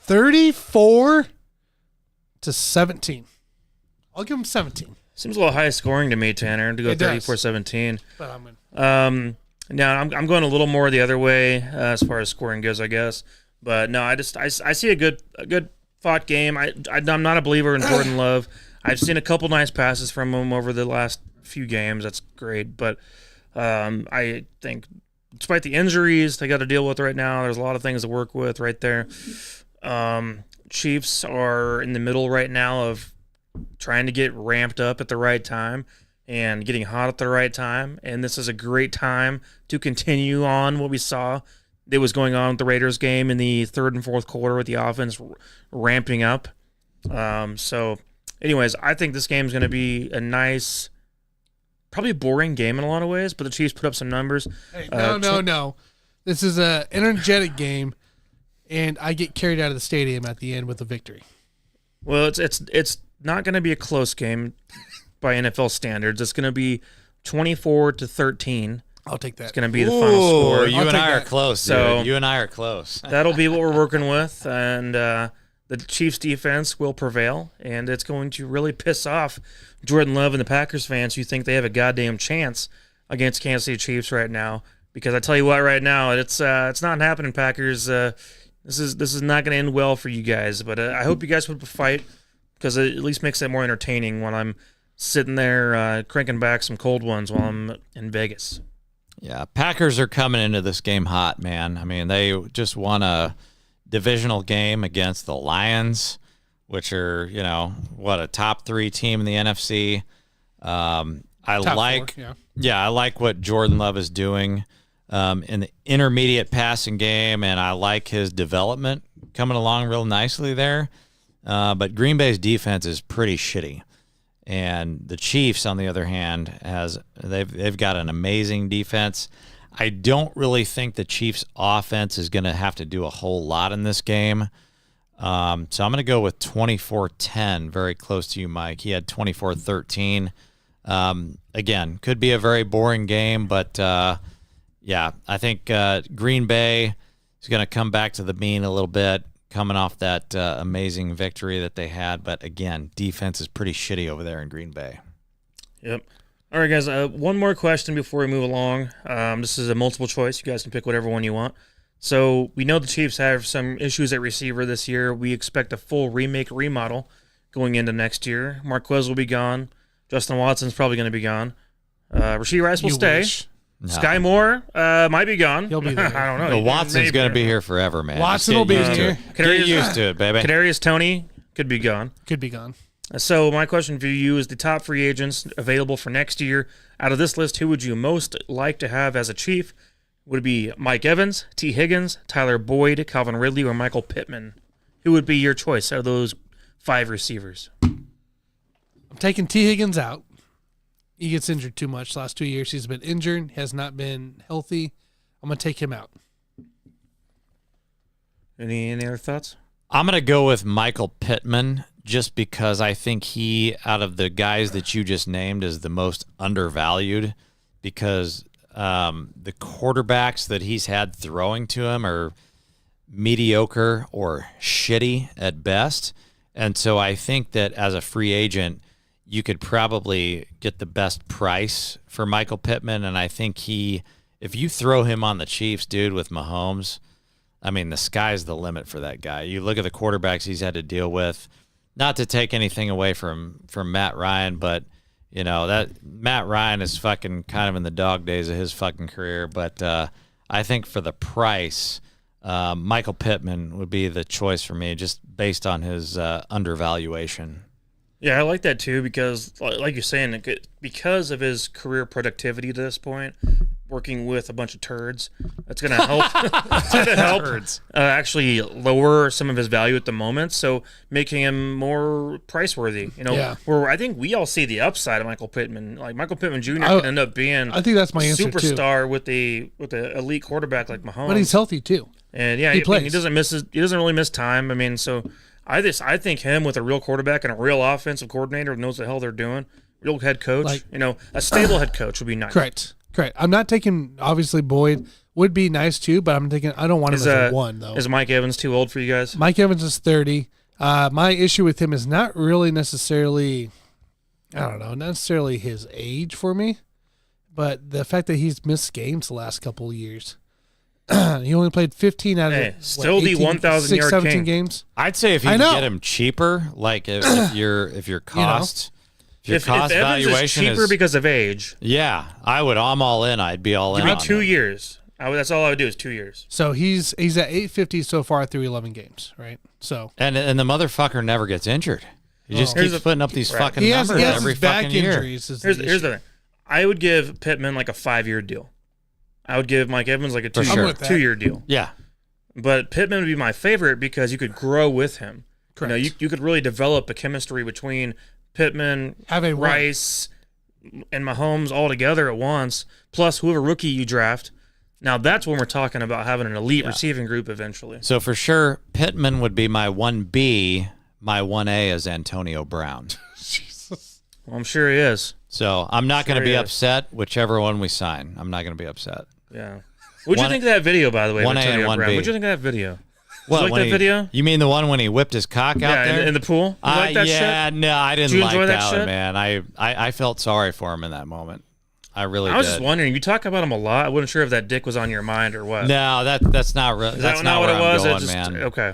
34-17. I'll give them 17. Seems a little high scoring to me, Tanner, to go 34-17. But I'm now I'm going a little more the other way as far as scoring goes, I guess. But no, I see a good fought game. I'm not a believer in Jordan Love. I've seen a couple nice passes from him over the last few games. That's great, but I think despite the injuries they got to deal with right now, there's a lot of things to work with right there. Chiefs are in the middle right now of trying to get ramped up at the right time and getting hot at the right time, and this is a great time to continue on what we saw that was going on with the Raiders game in the third and fourth quarter with the offense ramping up. So anyways, I think this game is going to be a nice, probably a boring game in a lot of ways, but the Chiefs put up some numbers. Hey, no. This is an energetic game, and I get carried out of the stadium at the end with a victory. Well, it's not going to be a close game by NFL standards. It's going to be 24-13. I'll take that. It's going to be the final score. You and I are close, dude. So you and I are close. That'll be what we're working with, and the Chiefs defense will prevail, and it's going to really piss off Jordan Love and the Packers fans who think they have a goddamn chance against Kansas City Chiefs right now. Because I tell you what, right now it's not happening, Packers. This is not going to end well for you guys. But I hope you guys put up a fight, because it at least makes it more entertaining when I'm sitting there cranking back some cold ones while I'm in Vegas. Yeah, Packers are coming into this game hot, man. I mean, they just won a divisional game against the Lions, which are, a top 3 team in the NFC. I like what Jordan Love is doing in the intermediate passing game, and I like his development coming along real nicely there. But Green Bay's defense is pretty shitty. And the Chiefs, on the other hand, they've got an amazing defense. I don't really think the Chiefs' offense is going to have to do a whole lot in this game. So I'm going to go with 24-10, very close to you, Mike. He had 24-13. Again, could be a very boring game, but I think Green Bay is going to come back to the mean a little bit, coming off that amazing victory that they had. But again, defense is pretty shitty over there in Green Bay. Yep. All right, guys, one more question before we move along. This is a multiple choice. You guys can pick whatever one you want. So we know the Chiefs have some issues at receiver this year. We expect a full remodel going into next year. Marquez will be gone. Justin Watson's probably going to be gone. Rasheed Rice will stay. No. Sky Moore might be gone. He'll be there. I don't know. No, Watson's going to be here forever, man. Watson will be here. Get used to it, baby. Kadarius Toney could be gone. Could be gone. So my question for you is the top free agents available for next year. Out of this list, who would you most like to have as a Chief? Would it be Mike Evans, T. Higgins, Tyler Boyd, Calvin Ridley, or Michael Pittman? Who would be your choice out of those 5 receivers? I'm taking T. Higgins out. He gets injured too much. Last 2 years he's been injured, has not been healthy. I'm going to take him out. Any other thoughts? I'm going to go with Michael Pittman just because I think he, out of the guys that you just named, is the most undervalued because the quarterbacks that he's had throwing to him are mediocre or shitty at best. And so I think that as a free agent, you could probably get the best price for Michael Pittman. And I think if you throw him on the Chiefs, dude, with Mahomes, I mean, the sky's the limit for that guy. You look at the quarterbacks he's had to deal with, not to take anything away from Matt Ryan, but, that Matt Ryan is fucking kind of in the dog days of his fucking career. But I think for the price, Michael Pittman would be the choice for me just based on his undervaluation. Yeah, I like that too because, like you're saying, because of his career productivity to this point, working with a bunch of turds. That's going to help. It's going to help actually lower some of his value at the moment, so making him more price worthy. Where I think we all see the upside of Michael Pittman. Like Michael Pittman Jr. can end up being, I think that's my answer superstar with the elite quarterback like Mahomes. But he's healthy too. And yeah, he doesn't really miss time. I mean, so I think him with a real quarterback and a real offensive coordinator who knows the hell they're doing, real head coach, a stable head coach would be nice. Correct. I'm not taking, obviously Boyd would be nice too, but I'm thinking I don't want him as a 1 though. Is Mike Evans too old for you guys? Mike Evans is 30. My issue with him is not really necessarily, not necessarily his age for me, but the fact that he's missed games the last couple of years. He only played 15 out of still the 1,000-yard 17 king. games. I'd say if you can get him cheaper, like if your cost. If Evans valuation is cheaper because of age, I'm all in. I'd be all in. Give me 2 years. That's all I would do is 2 years. So he's at 850 so far through 11 games, right? So and the motherfucker never gets injured. He just keeps putting up these fucking numbers every fucking year. Here's the thing. I would give Pittman like a 5-year deal. I would give Mike Evans like a 2-year deal. Yeah. But Pittman would be my favorite because you could grow with him. Correct. You could really develop a chemistry between Pittman, Rice, and Mahomes all together at once, plus whoever rookie you draft. Now that's when we're talking about having an elite receiving group eventually. So for sure, Pittman would be my 1B. My 1A is Antonio Brown. Jesus. Well, I'm sure he is. So I'm not going to be upset whichever one we sign. I'm not going to be upset. Yeah. What'd you think of that video, by the way? 1A and 1B. What'd you think of that video? What, you like that video? You mean the one when he whipped his cock out there? In the pool? You like that shit? No, I didn't like that one, shit? man. I felt sorry for him in that moment. I really did. I was just wondering, you talk about him a lot. I wasn't sure if that dick was on your mind or what. No, that's not really. That's not what it was. Going, man. Okay.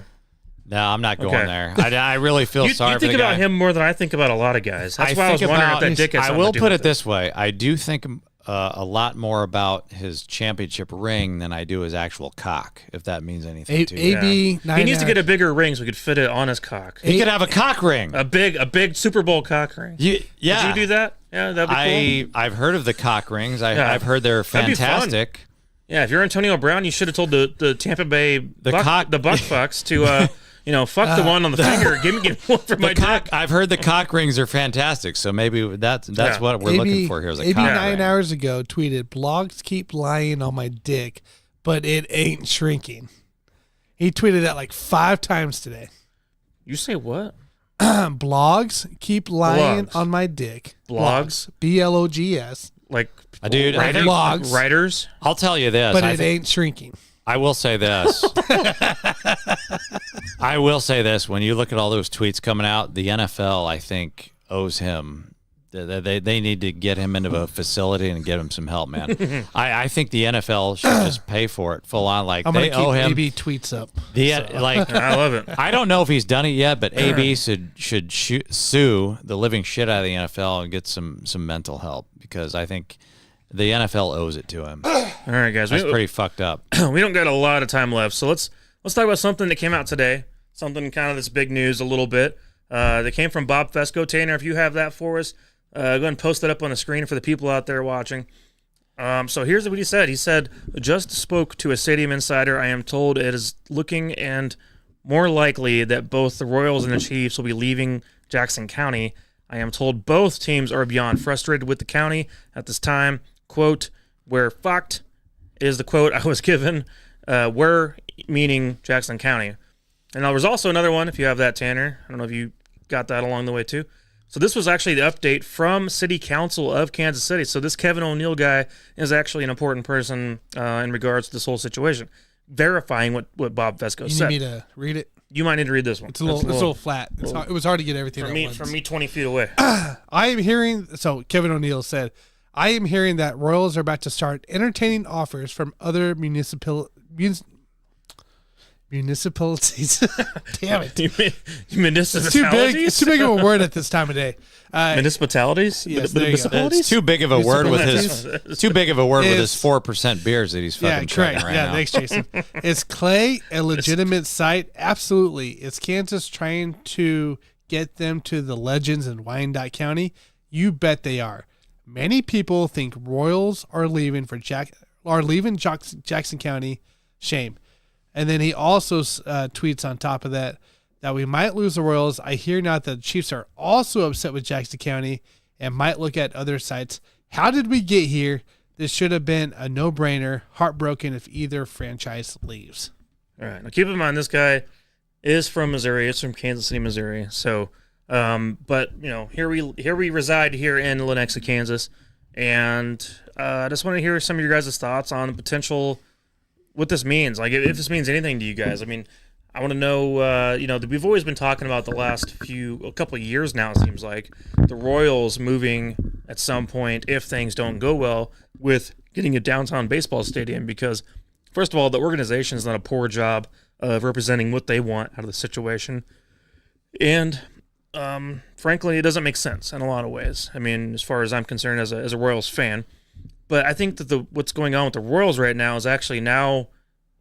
No, I'm not going there. I really feel sorry for the guy. You think about him more than I think about a lot of guys. That's why I was wondering if that dick has something to do with it. I will put it this way. I do think a lot more about his championship ring than I do his actual cock, if that means anything to you. AB, he needs to get a bigger ring so we could fit it on his cock. He could have a cock ring. A big Super Bowl cock ring. Yeah. Would you do that? Yeah, that'd be cool. I've heard of the cock rings. I've heard they're fantastic. Yeah, if you're Antonio Brown, you should have told the Tampa Bay the buck fucks to fuck the one on the finger. Give me one for my dick. I've heard the cock rings are fantastic, so maybe that's what we're looking for here. Is a cock ring. 9 hours ago tweeted, "Blogs keep lying on my dick, but it ain't shrinking." He tweeted that like 5 times today. You say what? Blogs keep lying on my dick. Blogs? BLOGS. Like, dude, blogs. Writers? I'll tell you this. But it ain't shrinking. I will say this. I will say this. When you look at all those tweets coming out, the NFL, I think, owes him. They need to get him into a facility and get him some help, man. I think the NFL should just pay for it full on. Like they owe him. AB tweets up. I love it. I don't know if he's done it yet, but AB should sue the living shit out of the NFL and get some mental help, because I think the NFL owes it to him. All right, guys. That's pretty fucked up. We don't got a lot of time left, so let's talk about something that came out today. Something kind of this big news a little bit. That came from Bob Fesco. Tanner, if you have that for us, go ahead and post it up on the screen for the people out there watching. So here's what he said. He said, "Just spoke to a stadium insider. I am told it is looking and more likely that both the Royals and the Chiefs will be leaving Jackson County. I am told both teams are beyond frustrated with the county at this time. Quote, we're fucked is the quote I was given. We're meaning Jackson County." And there was also another one, if you have that, Tanner. I don't know if you got that along the way too. So this was actually the update from City Council of Kansas City. So this Kevin O'Neill guy is actually an important person in regards to this whole situation, verifying what Bob Fesco said. You need me to read it? You might need to read this one. It's a little flat. It was hard to get everything from me 20 feet away. I am hearing, so Kevin O'Neill said, "I am hearing that Royals are about to start entertaining offers from other municipalities." Damn it. Municipalities? It's too big of a word at this time of day. Municipalities? Yes, it's too big of a word with his 4% beers that he's fucking drinking right now. Thanks, Jason. Is Clay a legitimate site? Absolutely. Is Kansas trying to get them to the legends in Wyandotte County? You bet they are. Many people think Royals are leaving for are leaving Jackson County. Shame. And then he also tweets on top of that we might lose the Royals. I hear now that the Chiefs are also upset with Jackson County and might look at other sites. How did we get here? This should have been a no-brainer. Heartbroken if either franchise leaves. All right. Now keep in mind, this guy is from Missouri. It's from Kansas City, Missouri. So, but here we reside here in Lenexa, Kansas, and I just want to hear some of your guys' thoughts on the potential, what this means. Like, if this means anything to you guys. I mean, I want to know. We've always been talking about the last a couple of years now. It seems like the Royals moving at some point if things don't go well with getting a downtown baseball stadium, because first of all, the organization has done a poor job of representing what they want out of the situation, and frankly, it doesn't make sense in a lot of ways. I mean, as far as I'm concerned, as a Royals fan, but I think that what's going on with the Royals right now is actually now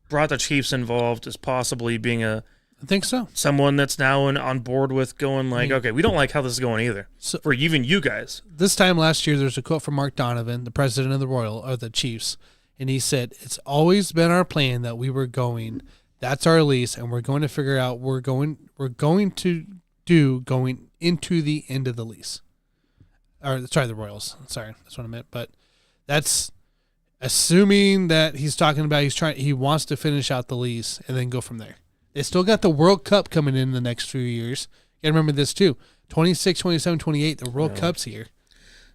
brought the Chiefs involved as possibly being I think so. Someone that's now on board with going like, okay, we don't like how this is going either. So, for even you guys. This time last year, there's a quote from Mark Donovan, the president of the Chiefs, and he said, "It's always been our plan that we were going. That's our lease, and we're going to figure out we're going to do going into the end of the lease." Or sorry, the Royals. Sorry, that's what I meant. But that's assuming that he's talking about he wants to finish out the lease and then go from there. They still got the World Cup coming in the next few years. You got to remember this too. 26, 27, 28, the World Cup's here.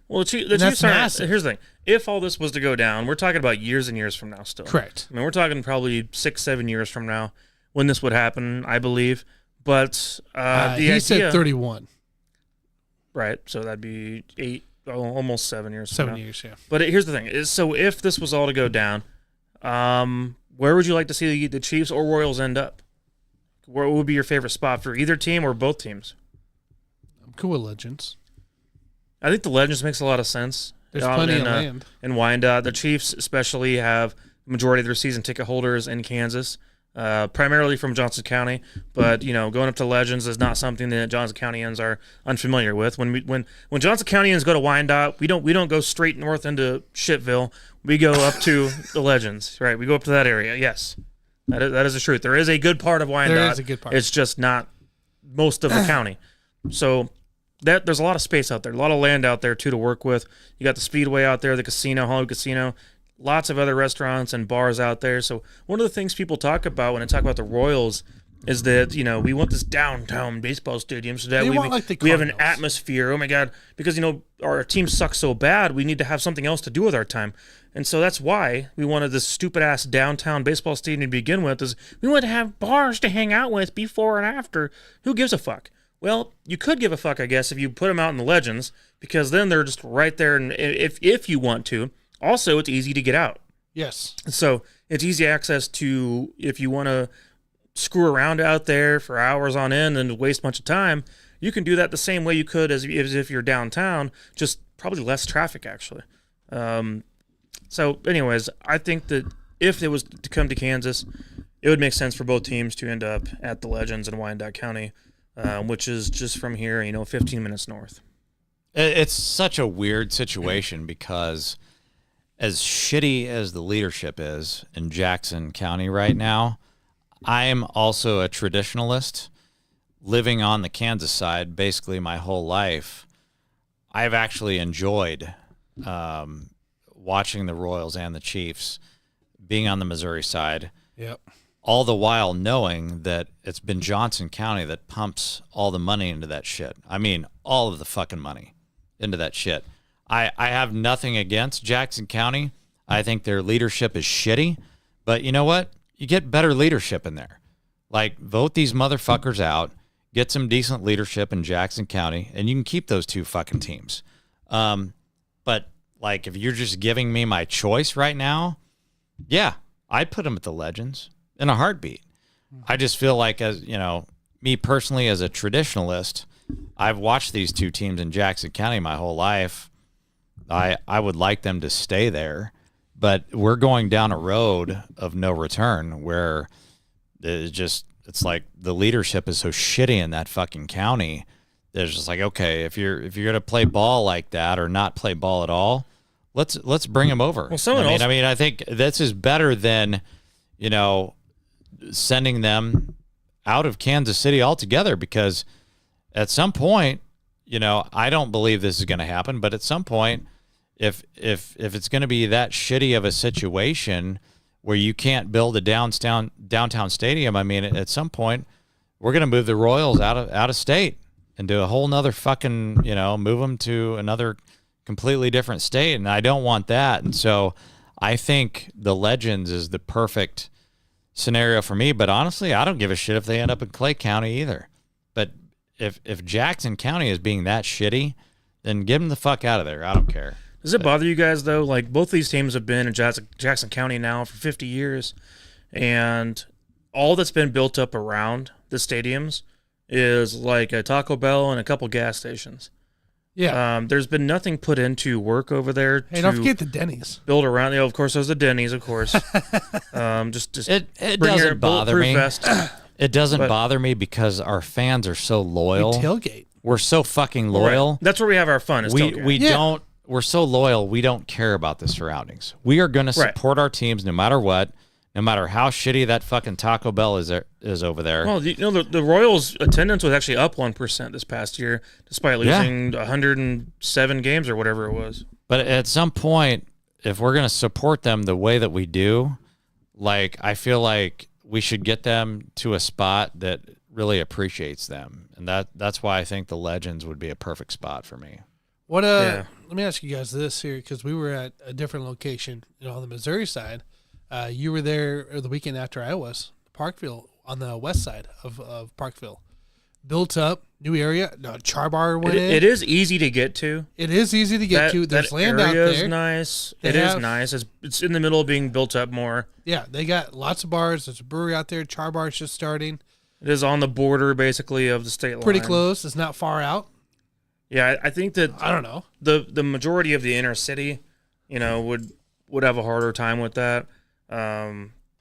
Well, the Chiefs are, here's the thing. If all this was to go down, we're talking about years and years from now still. Correct. I mean, we're talking probably 6-7 years from now when this would happen, I believe. But he said 31. Right, so that'd be almost 7 years. 7 years, yeah. But here's the thing: so if this was all to go down, where would you like to see the Chiefs or Royals end up? Where would be your favorite spot for either team or both teams? I'm cool with Legends. I think the Legends makes a lot of sense. There's plenty of land. In Wyandotte, the Chiefs especially have the majority of their season ticket holders in Kansas. Primarily from Johnson County, but going up to Legends is not something that Johnson Countyans are unfamiliar with. When Johnson Countyans go to Wyandotte, we don't go straight north into Shitville. We go up to the Legends, right? We go up to that area. Yes, that is the truth. There is a good part of Wyandotte. There is a good part. It's just not most of the county. So there's a lot of space out there, a lot of land out there too to work with. You got the Speedway out there, the casino, Hollywood Casino. Lots of other restaurants and bars out there. So one of the things people talk about when they talk about the Royals is that, we want this downtown baseball stadium so that we have an atmosphere. Oh, my God. Because, our team sucks so bad, we need to have something else to do with our time. And so that's why we wanted this stupid-ass downtown baseball stadium to begin with, is we want to have bars to hang out with before and after. Who gives a fuck? Well, you could give a fuck, I guess, if you put them out in the Legends, because then they're just right there, and if you want to. Also, it's easy to get out. Yes. So it's easy access to, if you want to screw around out there for hours on end and waste a bunch of time, you can do that the same way you could as if you're downtown, just probably less traffic, actually. So anyways, I think that if it was to come to Kansas, it would make sense for both teams to end up at the Legends in Wyandotte County, which is just from here, 15 minutes north. It's such a weird situation because as shitty as the leadership is in Jackson County right now, I am also a traditionalist living on the Kansas side basically my whole life. I've actually enjoyed watching the Royals and the Chiefs being on the Missouri side. Yep. All the while knowing that it's been Johnson County that pumps all the money into that shit. I mean, all of the fucking money into that shit. I have nothing against Jackson County. I think their leadership is shitty. But you know what? You get better leadership in there. Like, vote these motherfuckers out, get some decent leadership in Jackson County, and you can keep those two fucking teams. But, like, if you're just giving me my choice right now, yeah, I'd put them at the Legends in a heartbeat. I just feel like, as me personally as a traditionalist, I've watched these two teams in Jackson County my whole life. I would like them to stay there, but we're going down a road of no return where it's like the leadership is so shitty in that fucking county. There's just like, okay, if you're going to play ball like that or not play ball at all, let's bring him over. Well, I mean, I think this is better than, sending them out of Kansas City altogether, because at some point, I don't believe this is going to happen, but at some point, if it's going to be that shitty of a situation where you can't build a downtown stadium, I mean, at some point, we're going to move the Royals out of state and do a whole nother fucking, move them to another completely different state, and I don't want that. And so I think the Legends is the perfect scenario for me, but honestly, I don't give a shit if they end up in Clay County either. But if Jackson County is being that shitty, then get them the fuck out of there. I don't care. Does it bother you guys, though? Like, both these teams have been in Jackson County now for 50 years, and all that's been built up around the stadiums is like a Taco Bell and a couple gas stations. Yeah. There's been nothing put into work over there. Hey, don't forget the Denny's. Build around. Of course, there's the Denny's, of course. Just it doesn't bother me. Vest. It doesn't bother me because our fans are so loyal. We tailgate. We're so fucking loyal. Right. That's where we have our fun. We're so loyal. We don't care about the surroundings. We are going to support our teams no matter what. No matter how shitty that fucking Taco Bell is over there. Well, the Royals' attendance was actually up 1% this past year, despite losing 107 games or whatever it was. But at some point, if we're going to support them the way that we do, like, I feel like we should get them to a spot that really appreciates them, and that's why I think the Legends would be a perfect spot for me. Let me ask you guys this here, because we were at a different location, on the Missouri side. You were there the weekend after I was. Parkville, on the west side of Parkville. Built up, new area. Char bar went in. It is easy to get to. It is easy to get to. There's land out there. Is nice. It is nice. It's in the middle of being built up more. Yeah, they got lots of bars. There's a brewery out there. Char bar is just starting. It is on the border, basically, of the state line. Pretty close. It's not far out. Yeah, I think that I don't know. The majority of the inner city, would have a harder time with that.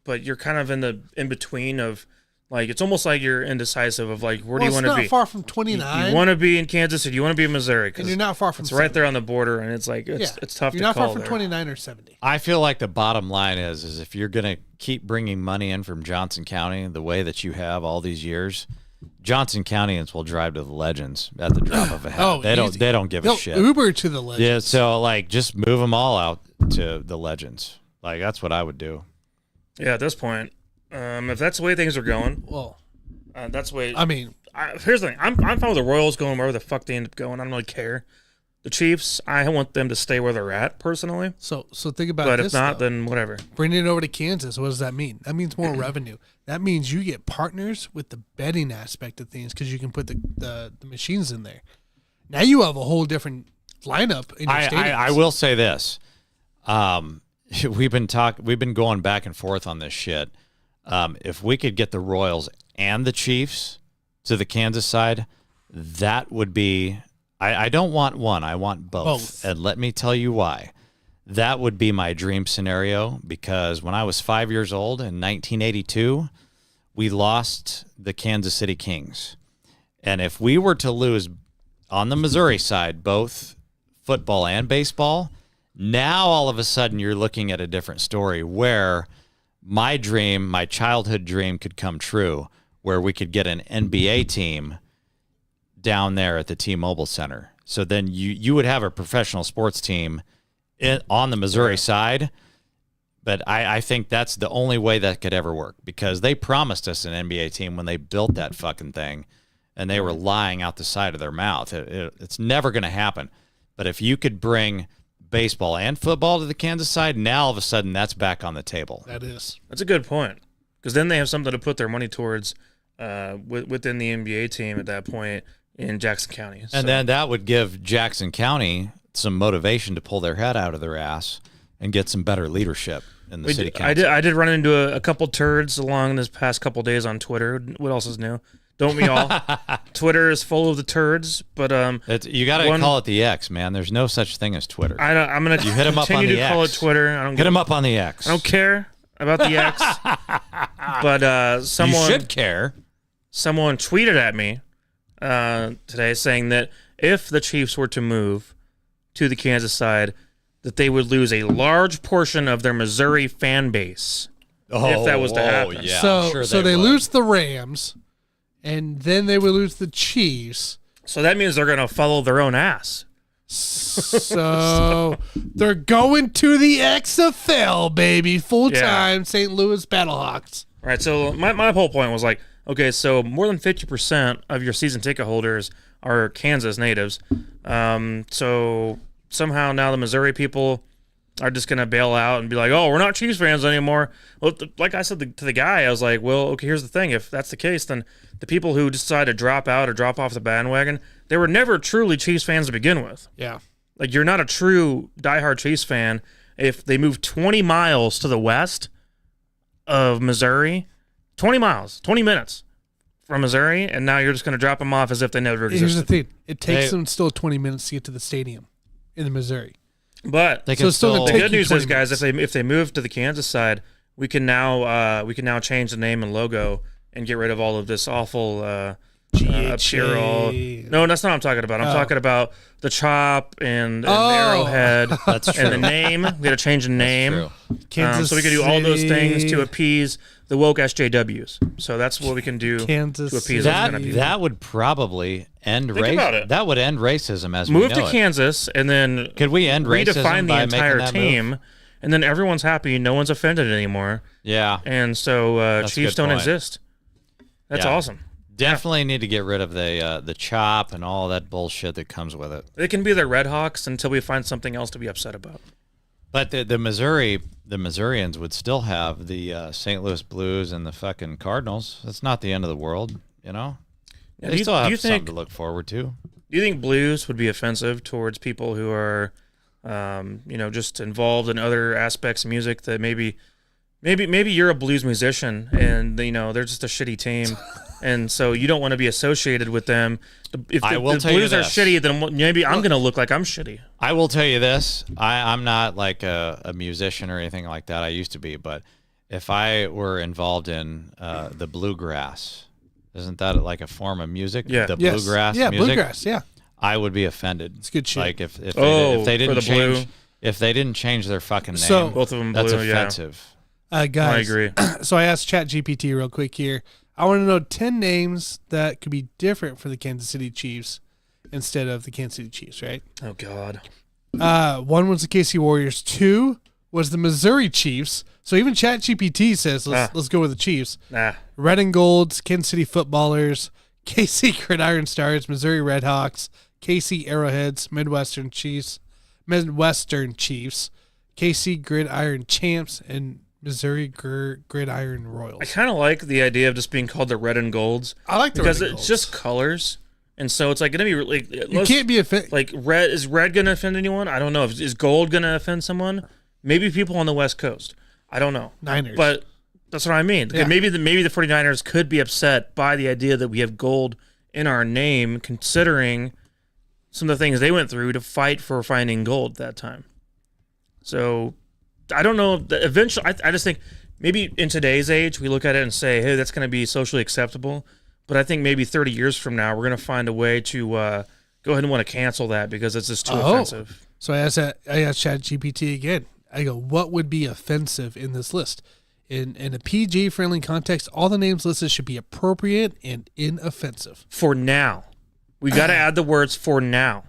But you're kind of in between of, like, it's almost like you're indecisive of, like, where do you want to be? It's not far from 29. You want to be in Kansas City. You want to be in Missouri. And you're not far from It's 70. Right there on the border, and it's like, it's tough to call. You're not far from 29 or 70. I feel like the bottom line is if you're going to keep bringing money in from Johnson County the way that you have all these years, Johnson Countyans will drive to the Legends at the drop of a hat. They don't give a shit. Uber to the Legends. Yeah, so, like, just move them all out to the Legends. Like, that's what I would do. Yeah, at this point, if that's the way things are going, that's the way. I mean, here's the thing: I'm fine with the Royals going wherever the fuck they end up going. I don't really care. The Chiefs, I want them to stay where they're at personally. So think about it. But this, if not, then whatever. Bringing it over to Kansas, what does that mean? That means more revenue. That means you get partners with the betting aspect of things because you can put the machines in there. Now you have a whole different lineup in your stadiums. I will say this. We've been going back and forth on this shit. If we could get the Royals and the Chiefs to the Kansas side, that would be. I don't want one. I want both. And let me tell you why. That would be my dream scenario, because when I was 5 years old in 1982, we lost the Kansas City Kings. And if we were to lose on the Missouri side, both football and baseball, now all of a sudden you're looking at a different story where my dream, my childhood dream, could come true, where we could get an NBA team down there at the T-Mobile Center. So then you would have a professional sports team on the Missouri side, but I think that's the only way that could ever work, because they promised us an NBA team when they built that fucking thing, and they were lying out the side of their mouth. It's never going to happen. But if you could bring baseball and football to the Kansas side, now all of a sudden that's back on the table. That's a good point, because then they have something to put their money towards within the NBA team at that point in Jackson County. And then that would give Jackson County some motivation to pull their head out of their ass and get some better leadership in the city council. I did run into a couple turds along this past couple days on Twitter. What else is new? Don't we all? Twitter is full of the turds, but you got to call it the X, man. There's no such thing as Twitter. I'm gonna hit him up on the X. Call it Twitter. I don't hit him up on the X. I don't care about the X, but someone you should care. Someone tweeted at me today saying that if the Chiefs were to move to the Kansas side, that they would lose a large portion of their Missouri fan base if that was to happen. Yeah, so they lose the Rams, and then they would lose the Chiefs. So that means they're going to follow their own ass. So they're going to the XFL, baby, full-time St. Louis Battlehawks. Right, so my whole point was like, okay, so more than 50% of your season ticket holders are Kansas natives. So somehow now the Missouri people are just going to bail out and be like, oh, we're not Chiefs fans anymore. Well, like I said to the guy, I was like, well, okay, here's the thing. If that's the case, then the people who decide to drop out or drop off the bandwagon, they were never truly Chiefs fans to begin with. Yeah. Like, you're not a true diehard Chiefs fan if they move 20 miles to the west of Missouri, 20 miles, 20 minutes from Missouri, and now you're just going to drop them off as if they never existed. Here's the thing. It takes them still 20 minutes to get to the stadium in the Missouri. But they can still the good news is, guys, if they move to the Kansas side, we can now change the name and logo and get rid of all of this awful apparel. No, that's not what I'm talking about. I'm talking about the chop and the Arrowhead. That's true. And the name. We got to change the name. Kansas so we can do all those things to appease the woke SJWs. So that's what we can do Kansas to appease that. those kind of people. That would probably end about it. That would end racism as we Move know to it. Kansas and then Could we end racism redefine the by entire making that team, move? and then everyone's happy. No one's offended anymore. Yeah. And so That's a Chiefs good don't point. exist. That's Yeah. awesome. Definitely need to get rid of the chop and all that bullshit that comes with it. They can be the Red Hawks until we find something else to be upset about. But the Missourians would still have the St. Louis Blues and the fucking Cardinals. That's not the end of the world, you know. Yeah, They still have something to look forward to. Do you think Blues would be offensive towards people who are, just involved in other aspects of music that maybe you're a blues musician and they're just a shitty team, and so you don't want to be associated with them. If the Blues are shitty, then maybe I'm going to look like I'm shitty. I will tell you this: I'm not like a musician or anything like that. I used to be, but if I were involved in the bluegrass, isn't that like a form of music? Yeah. The Yes. bluegrass Yeah, music. bluegrass, yeah. I would be offended. It's good shit. Like if they for the didn't blue. change if they didn't change their fucking name, So- Both of them that's blue, yeah. offensive. Guys, I agree. So I asked ChatGPT real quick here. I want to know 10 names that could be different for the Kansas City Chiefs instead of the Kansas City Chiefs, right? Oh God. One was the KC Warriors. 2 was the Missouri Chiefs. So even ChatGPT says let's go with the Chiefs. Nah. Red and Golds, Kansas City Footballers, KC Gridiron Stars, Missouri Redhawks, KC Arrowheads, Midwestern Chiefs, KC Gridiron Champs, and Missouri Gridiron Royals. I kind of like the idea of just being called the Red and Golds. I like the because Red and it's Golds. just colors, and so it's like gonna be really. You can't be offended. Like red. Is red gonna offend anyone? I don't know. Is gold gonna offend someone? Maybe people on the West Coast. I don't know. Niners. But that's what I mean. Yeah. Maybe the 49ers could be upset by the idea that we have gold in our name, considering some of the things they went through to fight for finding gold that time. So I don't know. Eventually, I just think maybe in today's age, we look at it and say, hey, that's going to be socially acceptable. But I think maybe 30 years from now, we're going to find a way to go ahead and want to cancel that because it's just too offensive. So I asked ChatGPT again. I go, what would be offensive in this list? In a PG-friendly context, all the names listed should be appropriate and inoffensive. For now. We got to add the words for now.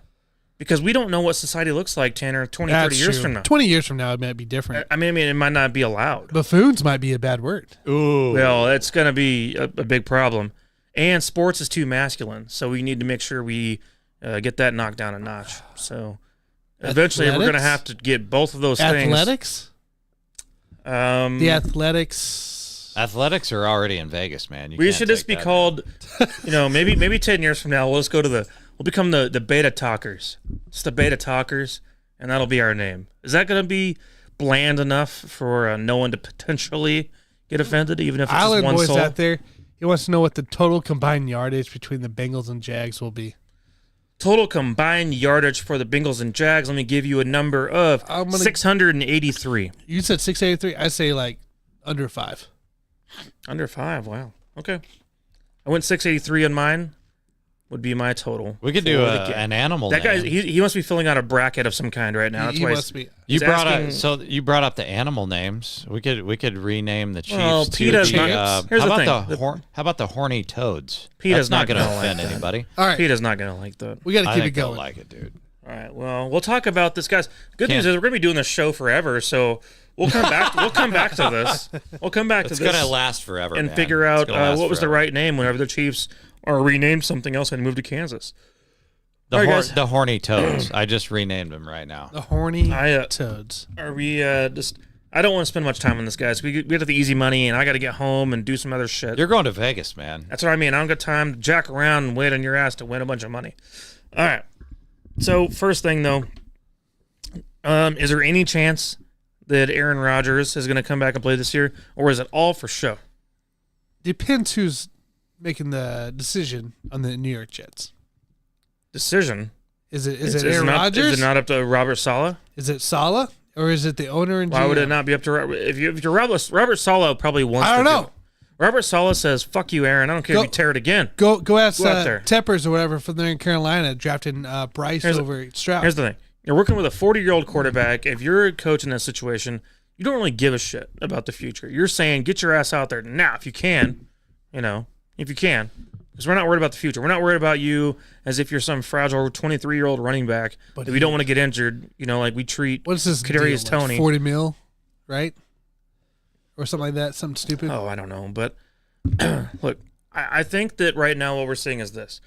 Because we don't know what society looks like 10 or 20, 30 years from now. 20 years from now, it might be different. I mean, it might not be allowed. Buffoons might be a bad word. Ooh. Well, it's going to be a big problem. And sports is too masculine, so we need to make sure we get that knocked down a notch. So eventually we're going to have to get both of those Athletics? things. The Athletics. Athletics are already in Vegas, man. You We can't should just take be that. called, maybe 10 years from now, we'll become the beta talkers. It's the beta talkers, and that'll be our name. Is that going to be bland enough for no one to potentially get offended, even if it's just Island one boys soul? out there, he wants to know what the total combined yardage between the Bengals and Jags will be. Total combined yardage for the Bengals and Jags, let me give you a number of 683. You said 683. I say like under 5. Under 5, wow. Okay. I went 683 on mine. would be my total. We could do an animal. That guy, he must be filling out a bracket of some kind right now. That's why must be. You brought up the animal names. We could rename the Chiefs. Well, PETA's not. Here's the thing. How about the horny toads? PETA's not going to like offend anybody. All right, PETA's not going to like that. We got to keep it going. going. Like it, dude. All right. Well, we'll talk about this, guys. Good news is we're going to be doing this show forever, so we'll come back. We'll come back to this. We'll come back to this. It's going to last forever, and man. figure out what was the right name whenever the Chiefs are renamed something else and moved to Kansas. The horny toads. I just renamed them right now. The horny toads. Are we just? I don't want to spend much time on this, guys. We have the easy money, and I got to get home and do some other shit. You're going to Vegas, man. That's what I mean. I don't got time to jack around and wait on your ass to win a bunch of money. All right. So first thing though, is there any chance that Aaron Rodgers is going to come back and play this year, or is it all for show? Depends who's making the decision on the New York Jets. Decision? Is it Aaron Rodgers? Is it not up to Robert Saleh? Is it Saleh, or is it the owner and GM? Why would it not be up to if you're Robert Saleh probably wants to. I don't know. Robert Saleh says, "Fuck you, Aaron. I don't care if you tear it again." Go ask Teppers or whatever from there in Carolina drafting Bryce over Stroud. Here's the thing: you're working with a 40-year-old quarterback. If you're a coach in that situation, you don't really give a shit about the future. You're saying, "Get your ass out there now if you can." If you can, because we're not worried about the future. We're not worried about you as if you're some fragile 23-year-old running back that we don't want to get injured. Like we treat. What's this Kadarius deal? Toney, 40 mil, right? Or something like that, something stupid. Oh, I don't know. But look, I think that right now what we're seeing is this.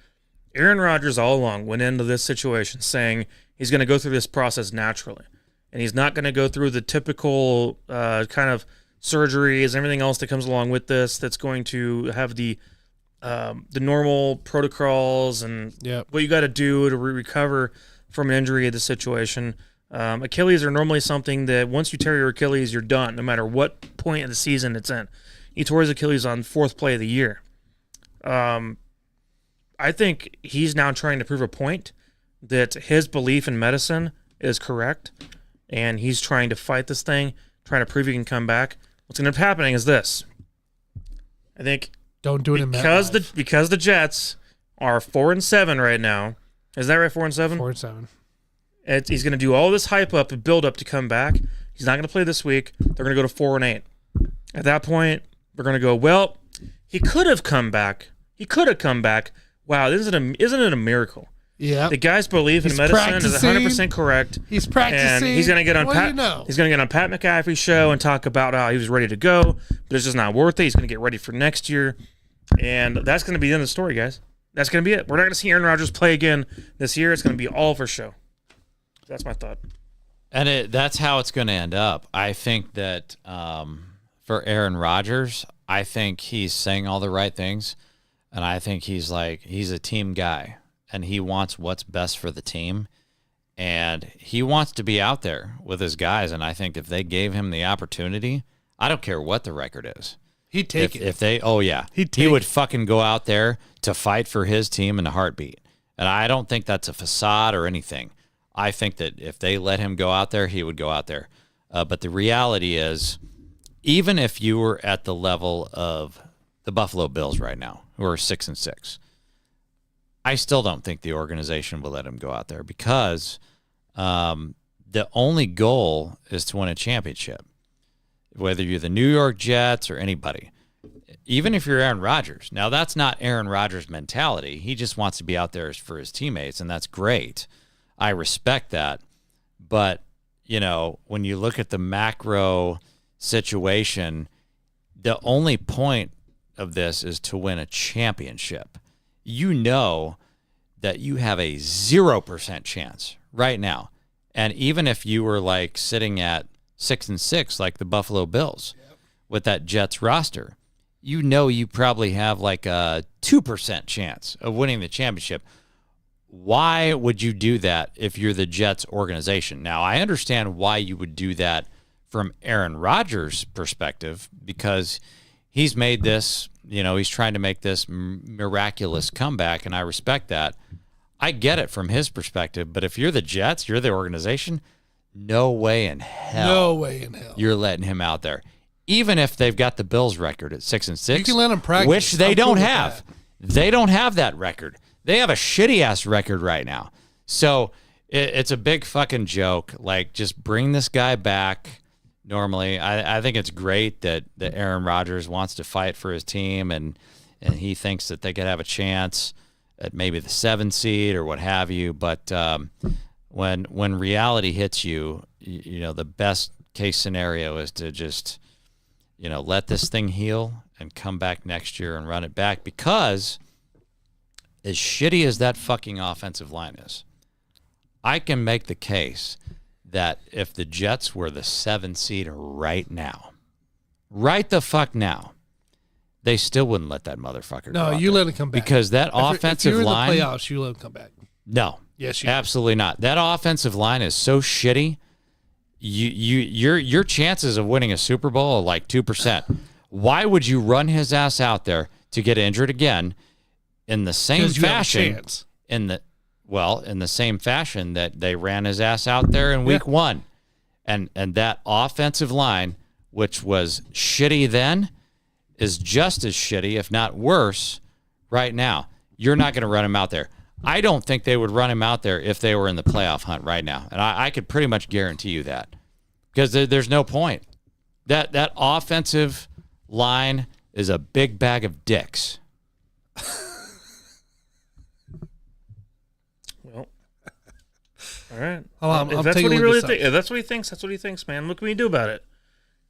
Aaron Rodgers all along went into this situation saying he's going to go through this process naturally. And he's not going to go through the typical kind of surgeries and everything else that comes along with this that's going to have the normal protocols and what you got to do to recover from an injury of the situation. Achilles are normally something that once you tear your Achilles, you're done, no matter what point of the season it's in. He tore his Achilles on 4th play of the year. I think he's now trying to prove a point that his belief in medicine is correct, and he's trying to fight this thing, trying to prove he can come back. What's going to end up happening is this. I think don't do it because the Jets are 4-7 right now. Is that right? 4-7. 4-7. He's going to do all this hype up and build up to come back. He's not going to play this week. They're going to go to 4-8. At that point, we're going to go, well, he could have come back. Wow, isn't it a miracle? Yeah. The guy's belief in medicine is 100% correct. He's practicing. And he's going to get on He's going to get on Pat McAfee's show and talk about how he was ready to go, but it's just not worth it. He's going to get ready for next year. And that's going to be the end of the story, guys. That's going to be it. We're not going to see Aaron Rodgers play again this year. It's going to be all for show. That's my thought. And that's how it's going to end up. I think that for Aaron Rodgers, I think he's saying all the right things. And I think he's a team guy. And he wants what's best for the team. And he wants to be out there with his guys. And I think if they gave him the opportunity, I don't care what the record is. He'd take it. He would fucking go out there to fight for his team in a heartbeat. And I don't think that's a facade or anything. I think that if they let him go out there, he would go out there. But the reality is, even if you were at the level of the Buffalo Bills right now, who are 6-6, I still don't think the organization will let him go out there because the only goal is to win a championship. Whether you're the New York Jets or anybody, even if you're Aaron Rodgers. Now, that's not Aaron Rodgers' mentality. He just wants to be out there for his teammates, and that's great. I respect that. But, when you look at the macro situation, the only point of this is to win a championship. You know that you have a 0% chance right now. And even if you were sitting at 6-6 like the Buffalo Bills with that Jets roster, you probably have a 2% chance of winning the championship. Why would you do that if you're the Jets organization? Now, I understand why you would do that from Aaron Rodgers' perspective because he's made this, he's trying to make this miraculous comeback, and I respect that. I get it from his perspective, but if you're the Jets, you're the organization, no way in hell you're letting him out there. Even if they've got the Bills record at 6-6, you can let him practice, which they don't have. They don't have that record. They have a shitty-ass record right now. So it's a big fucking joke. Like, just bring this guy back normally. I think it's great that Aaron Rodgers wants to fight for his team, and he thinks that they could have a chance at maybe the 7 seed or what have you. But when reality hits you, you know, the best case scenario is to just, you know, let this thing heal and come back next year and run it back, because as shitty as that fucking offensive line is, I can make the case that if the Jets were the 7 seed right now, right the fuck now, they still wouldn't let that motherfucker go. No, you let him come back. Because that offensive line... If you're in the playoffs, you let him come back. No. Yes, you absolutely not. That offensive line is so shitty, your chances of winning a Super Bowl are like 2%. Why would you run his ass out there to get injured again in the same fashion? In the same fashion that they ran his ass out there in week 1. And that offensive line, which was shitty then, is just as shitty, if not worse, right now. You're not going to run him out there. I don't think they would run him out there if they were in the playoff hunt right now. And I could pretty much guarantee you that. Because there's no point. That offensive line is a big bag of dicks. Well, all right. If that's what he really thinks. If that's what he thinks, that's what he thinks, man. What can we do about it?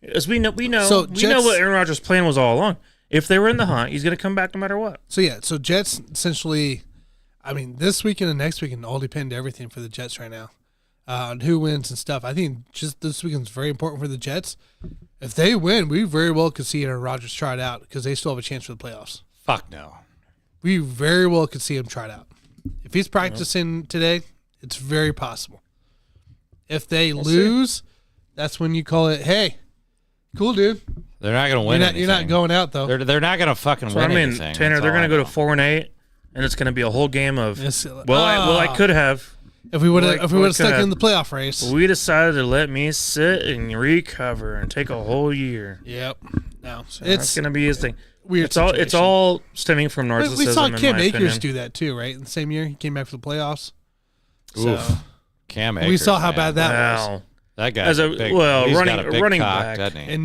As we know what Aaron Rodgers' plan was all along. If they were in the hunt, he's going to come back no matter what. So Jets essentially, I mean, this weekend and next weekend all depend on everything for the Jets right now, on who wins and stuff. I think just this weekend is very important for the Jets. If they win, we very well could see Aaron Rodgers try it out, because they still have a chance for the playoffs. Fuck no. We very well could see him try it out. If he's practicing today, it's very possible. If they lose, that's when you call it, hey, cool, dude. They're not going to win anything. You're not going out, though. They're not going to fucking win anything. Tanner, they're going to go to 4-8, and it's going to be a whole game of, I could have. If we would have stuck in the playoff race. We decided to let me sit and recover and take a whole year. Yep. No. So it's going to be his thing. Weird situation. It's all stemming from narcissism. We saw Cam Akers do that too, right? In the same year, he came back for the playoffs. Oof. Cam Akers. We saw how bad that was. That guy's running back, doesn't he? And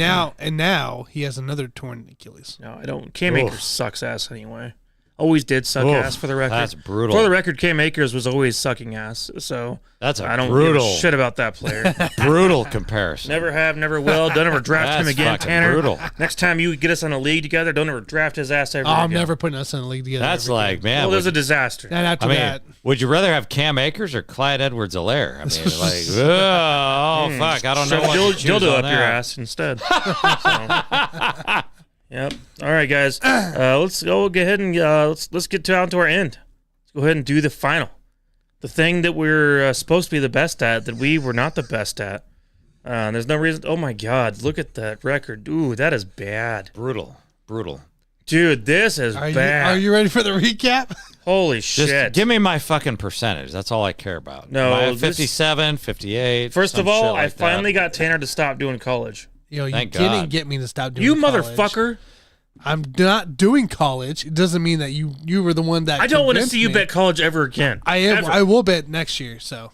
now he has another torn Achilles. No, I don't. Cam Akers sucks ass anyway. Always did suck ass, for the record. That's brutal. For the record, Cam Akers was always sucking ass. So I don't brutal give a shit about that player. Brutal comparison. Never have, never will. Don't ever draft him again, Tanner. Brutal. Next time you get us on a league together, don't ever draft his ass ever I'm again. never putting us in a league together. That's like, man. Well, there's a disaster. And after that. Would you rather have Cam Akers or Clyde Edwards-Helaire? I mean, like, fuck, I don't know what to choose dildo on up your that. ass instead. Yep. All right, guys. Let's go ahead and let's get down to our end. Let's go ahead and do the final. The thing that we're supposed to be the best at, that we were not the best at. There's no reason. Oh my God! Look at that record. Ooh, that is bad. Brutal. Dude, this is bad. Are you ready for the recap? Holy shit. Just give me my fucking percentage. That's all I care about. No, I have 57, 58. First of all, like I finally got Tanner to stop doing college. You Thank didn't God. get me to stop doing You college. motherfucker. I'm not doing college. It doesn't mean that you were the one that I don't want to convinced see you me. bet college ever again. I am. Ever. I will bet next year. So,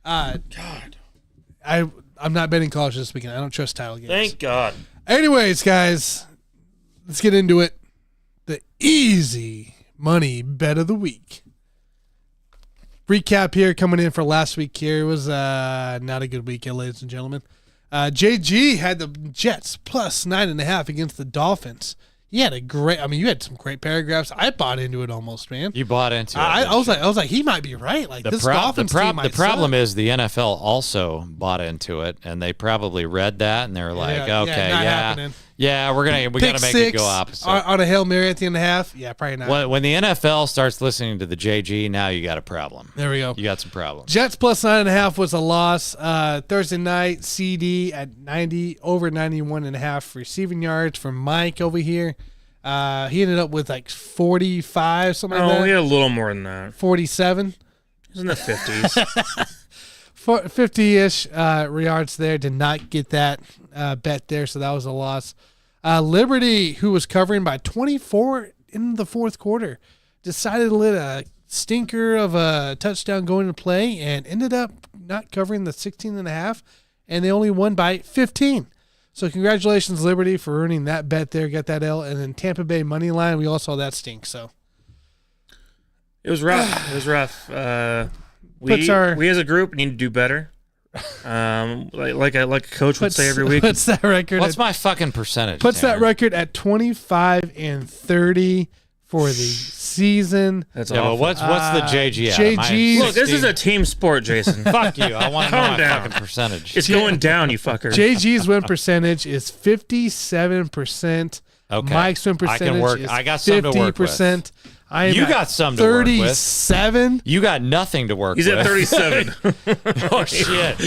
God. I'm not betting college this weekend. I don't trust title games. Thank God. Anyways, guys, let's get into it. The easy money bet of the week. Recap here coming in for last week here. It was not a good weekend, ladies and gentlemen. JG had the Jets plus 9.5 against the Dolphins. He had you had some great paragraphs. I bought into it almost, man. You bought into it. I was like, he might be right. Like this Dolphins team might The problem suck. is the NFL also bought into it, and they probably read that, and they're like, we're gonna make it go opposite on a Hail Mary at the end of the half. Yeah, probably not. When the NFL starts listening to the JG, now you got a problem. There we go. You got some problems. Jets plus 9.5 was a loss. Thursday night, CD at 90 over 91.5 receiving yards from Mike over here. He ended up with like 45, something like that. Oh, he had a little more than that. 47. He's in the 50s. 50-ish yards there. Did not get that bet there, so that was a loss. Liberty, who was covering by 24 in the fourth quarter, decided to let a stinker of a touchdown going to play and ended up not covering the 16.5, and they only won by 15. So congratulations, Liberty, for earning that bet there. Got that L. And then Tampa Bay money line, we all saw that stink. So it was rough. It was rough. We as a group need to do better. Like a coach would say every week. What's that record? What's my fucking percentage? Puts that record at 25-30 for the season. That's awful. Well, what's the JG at? JG. Look, this is a team sport, Jason. Fuck you. I want to know Calm my down. fucking percentage. It's going down, you fucker. JG's win percentage is 57%. Okay. Mike's win percentage I can work. is I got some to work with. 50%. You got some to work with. 37. You got nothing to work He's with. at 37. Oh, shit.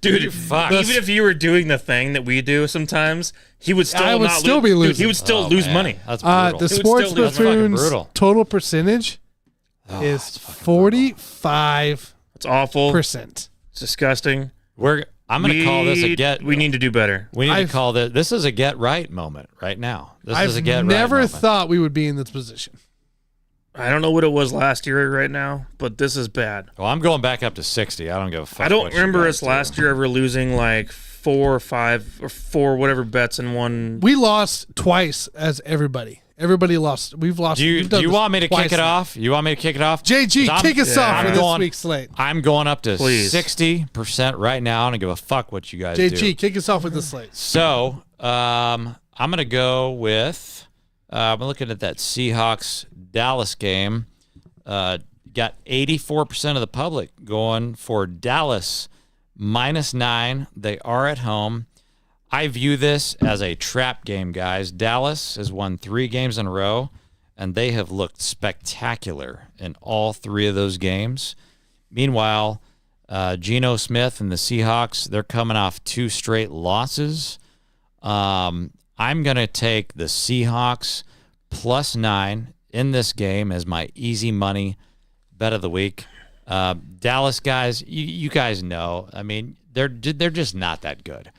Dude, fuck. Even if you were doing the thing that we do sometimes, he would still I would not still lose. be losing. Dude, he would still lose money. That's brutal. The Sports still lose. That's fucking Buffoons brutal. total percentage is 45%. It's awful. It's disgusting. I'm going to call this a get. We need to do better. We need to call this. This is a get right moment right now. This is a get right I've moment. never thought we would be in this position. I don't know what it was last year right now, but this is bad. Well, I'm going back up to 60. I don't give a fuck. I don't what you remember guys us do. last year ever losing like 4 or 5 or 4 whatever bets in one. We lost twice as everybody. Everybody lost. We've lost. Do we've done you this want me to kick twice it now. off? You want me to kick it off? JG, kick us off for I'm this going- week's slate. I'm going up to Please. 60% right now. I don't give a fuck what you guys JG, do. kick us off with the slate. So I'm going to go with I'm looking at that Seahawks-Dallas game. Got 84% of the public going for Dallas -9. They are at home. I view this as a trap game, guys. Dallas has won 3 games in a row, and they have looked spectacular in all 3 of those games. Meanwhile, Geno Smith and the Seahawks, they're coming off 2 straight losses. I'm going to take the Seahawks +9 in this game as my easy money bet of the week. Dallas guys, you guys know. I mean, they're just not that good.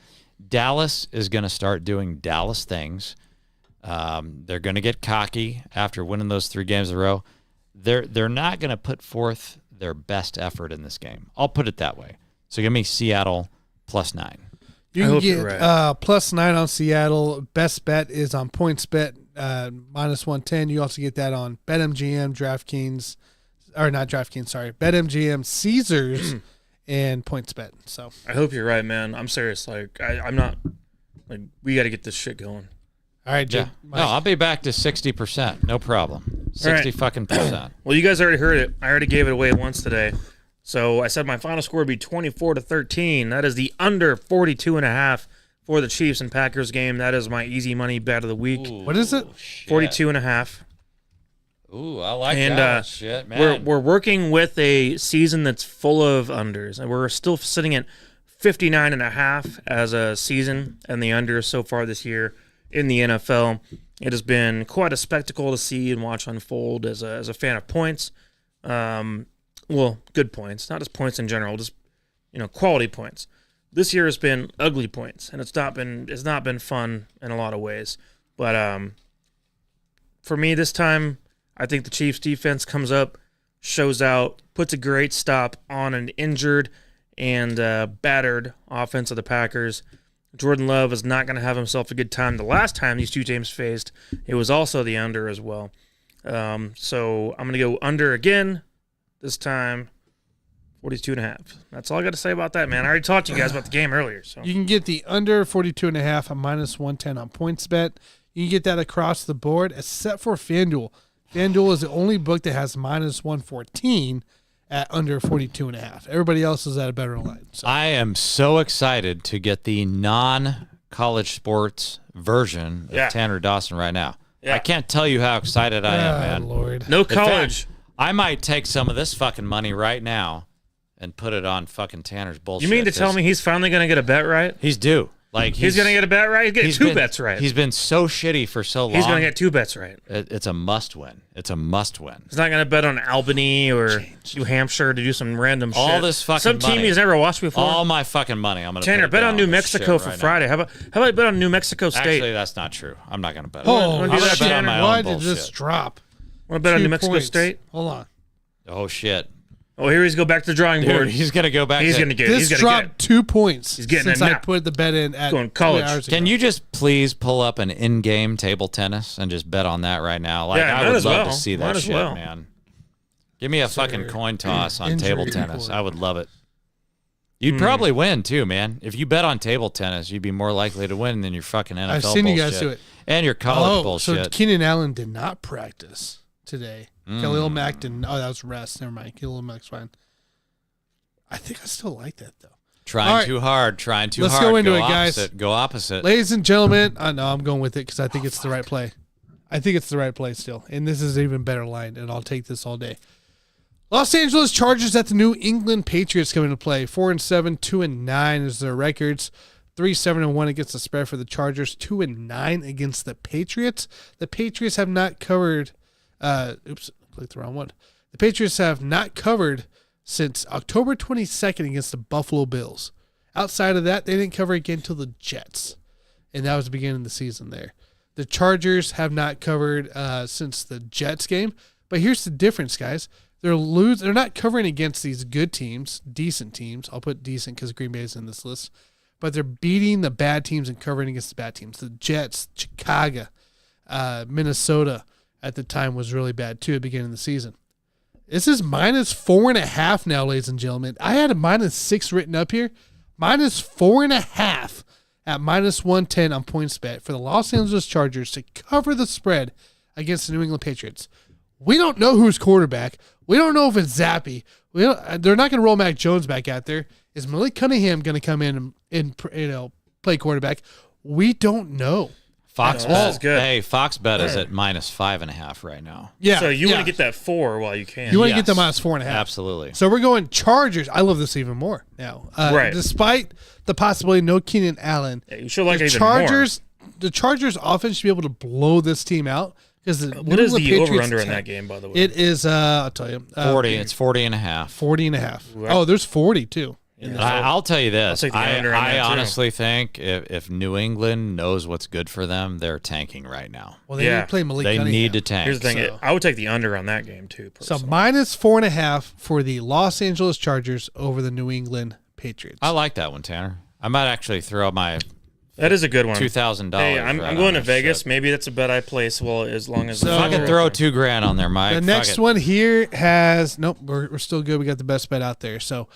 Dallas is going to start doing Dallas things. They're going to get cocky after winning those 3 games in a row. They're not going to put forth their best effort in this game. I'll put it that way. So give me Seattle +9. You can get +9 on Seattle. Best bet is on PointsBet -110. You also get that on BetMGM, DraftKings, or not DraftKings, sorry, BetMGM, Caesars, and PointsBet. So I hope you're right, man. I'm serious. Like I'm not. Like we got to get this shit going. all right, Jay. Yeah. No, I'll be back to 60%. No problem. 60 fucking percent. Well, you guys already heard it. I already gave it away once today. So I said my final score would be 24-13. That is the under 42.5 for the Chiefs and Packers game. That is my easy money bet of the week. Ooh, What is it? 42.5. Ooh, I like And that shit, man. we're working with a season that's full of unders, and we're still sitting at 59.5 as a season and the unders so far this year in the NFL. It has been quite a spectacle to see and watch unfold as a fan of points. Well, good points, not just points in general, just quality points. This year has been ugly points, and it's not been fun in a lot of ways. But for me this time, I think the Chiefs defense comes up, shows out, puts a great stop on an injured and battered offense of the Packers. Jordan Love is not going to have himself a good time. The last time these two teams faced, it was also the under as well. So I'm going to go under again. This time, 42.5. That's all I got to say about that, man. I already talked to you guys about the game earlier. So You can get the under 42.5 at -110 on PointsBet. You can get that across the board, except for FanDuel. FanDuel is the only book that has -114 at under 42.5. Everybody else is at a better line. So. I am so excited to get the non-college sports version of Tanner Dawson right now. Yeah. I can't tell you how excited I am, man. Lord. no In fact, college. I might take some of this fucking money right now and put it on fucking Tanner's bullshit. You mean to tell me he's finally going to get a bet right? He's due? Like He's going to get a bet right? He's getting two bets right. He's been so shitty for so long. He's going to get 2 bets right. It's a must win. It's a must win. He's not going to bet on Albany or New Hampshire to do some random shit. All this fucking Some team money. he's never watched before. All my fucking money. I'm gonna Tanner, put it bet down on New this Mexico shit for right Friday. now. How about you bet on New Mexico State? Actually, that's not true. I'm not gonna bet. Oh, I'm do gonna that, bet on Tanner? my why own did bullshit. this drop? Want to bet on 2 New Mexico points. State? Hold on. Oh, shit. Oh, here he's go back to the drawing board. Dude, he's going to go back. He's going to get This dropped 2 points He's getting since a I nap. put the bet in at Going college. 2 hours ago. Can you just please pull up an in-game table tennis and just bet on that right now? Like, Yeah, I might would as love well. to see Might that as shit, well. man. Give me a fucking coin toss on Injury table tennis. report. I would love it. You'd probably win, too, man. If you bet on table tennis, you'd be more likely to win than your fucking NFL I've seen bullshit. you guys do it. And your college So bullshit. Keenan Allen did not practice today. Mm. Khalil Mack didn't. Oh, that was rest. Never mind. Khalil Mack's fine. I think I still like that, though. Trying All right. too hard. Trying too Let's hard. go into it, opposite. guys. Go opposite. Ladies and gentlemen, I know I'm going with it because I think it's the right play. I think it's the right play still. And this is an even better line, and I'll take this all day. Los Angeles Chargers at the New England Patriots coming to play. 4-7, 2-9 is their records. 3-7-1 against the spread for the Chargers. 2-9 against the Patriots. The Patriots have not covered. Oops, clicked the wrong one. The Patriots have not covered since October 22nd against the Buffalo Bills. Outside of that, they didn't cover again until the Jets, and that was the beginning of the season there. The Chargers have not covered since the Jets game, but here's the difference, guys. They're not covering against these good teams, decent teams. I'll put decent because Green Bay is in this list. But they're beating the bad teams and covering against the bad teams. The Jets, Chicago, Minnesota at the time was really bad too at the beginning of the season. This is -4.5 now, ladies and gentlemen. I had a -6 written up here. -4.5 at -110 on PointsBet for the Los Angeles Chargers to cover the spread against the New England Patriots. We don't know who's quarterback. We don't know if it's Zappy. They're not going to roll Mac Jones back out there. Is Malik Cunningham going to come in and play quarterback? We don't know. Fox No, bet. this is good. Hey, Fox bet is at -5.5 right now. Yeah. So you yeah. want to get that 4 while you can. You want to get Yes. the -4.5. Absolutely. So we're going Chargers. I love this even more now. Right. Despite the possibility no Keenan Allen, Yeah, you should like it the even more. Chargers offense should be able to blow this team out because the What New is England the Patriots over-under in attack- that game, by the way? It is, I'll tell you. 40. It's 40.5. 40.5. Right. Oh, there's 40 too. Yeah. I'll tell you this. I'll take the under on that, I too. honestly think if New England knows what's good for them, they're tanking right now. Well, they Yeah. need to play Malik They Cunningham. need to tank. Here's the thing. So- I would take the under on that game, too. So personally. -4.5 for the Los Angeles Chargers over the New England Patriots. I like that one, Tanner. I might actually throw my That is a good one. $2,000. Hey, I'm right going on to this Vegas. shit. Maybe that's a bet I place. Well, as long as So- Fucking throw $2,000 on there, Mike. The Fuck next it. one here has nope. We're still good. We got the best bet out there. So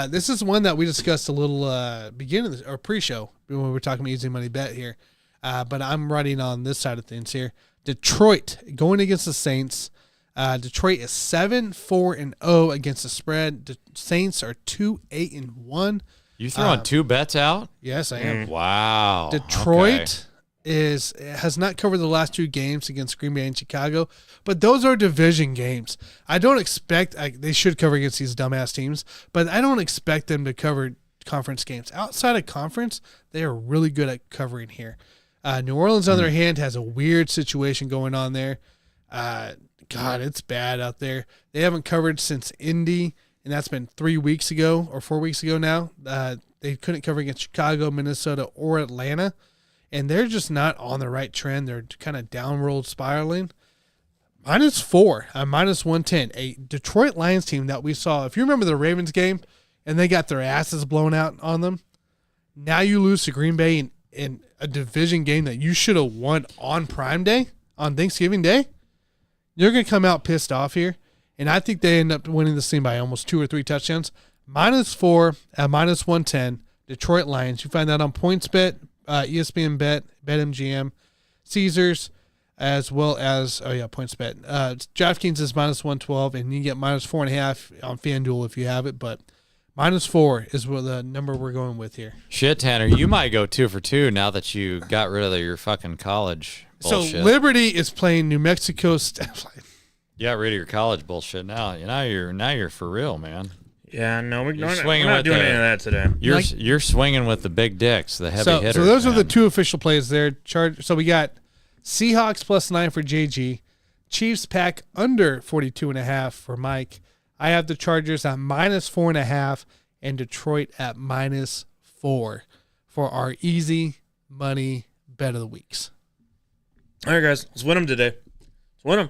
this is one that we discussed a little beginning of or pre-show when we were talking about easy money bet here. But I'm running on this side of things here. Detroit going against the Saints. Detroit is 7-4-0 against the spread. The Saints are 2-8-1. You throwing two bets out? Yes, I am. Wow. Detroit has not covered the last 2 games against Green Bay and Chicago, but those are division games. I don't expect they should cover against these dumbass teams, but I don't expect them to cover conference games. Outside of conference, they are really good at covering here. New Orleans, on the other hand, has a weird situation going on there. God, it's bad out there. They haven't covered since Indy, and that's been 3 weeks ago or 4 weeks ago now. They couldn't cover against Chicago, Minnesota, or Atlanta, and they're just not on the right trend. They're kind of downward spiraling. -4, -110. A Detroit Lions team that we saw, if you remember the Ravens game, and they got their asses blown out on them. Now you lose to Green Bay in a division game that you should have won on Prime Day, on Thanksgiving Day. You're going to come out pissed off here. And I think they end up winning this thing by almost 2 or 3 touchdowns. -4 at -110. Detroit Lions. You find that on PointsBet, ESPN Bet, BetMGM, Caesars, as well as PointsBet. DraftKings is -112, and you get -4.5 on FanDuel if you have it. But -4 is what the number we're going with here. Shit, Tanner, you might go 2 for 2 now that you got rid of your fucking college bullshit. So Liberty is playing New Mexico State. You got rid of your college bullshit now. Now you're for real, man. Yeah, no, we're not swinging doing with any of that today. You're swinging with the big dicks, the heavy hitters. So those are man. the 2 official plays there. So we got Seahawks +9 for JG, Chiefs pack under 42.5 for Mike. I have the Chargers at -4.5 and Detroit at -4 for our easy money bet of the weeks. All right, guys, let's win them today. Let's win them.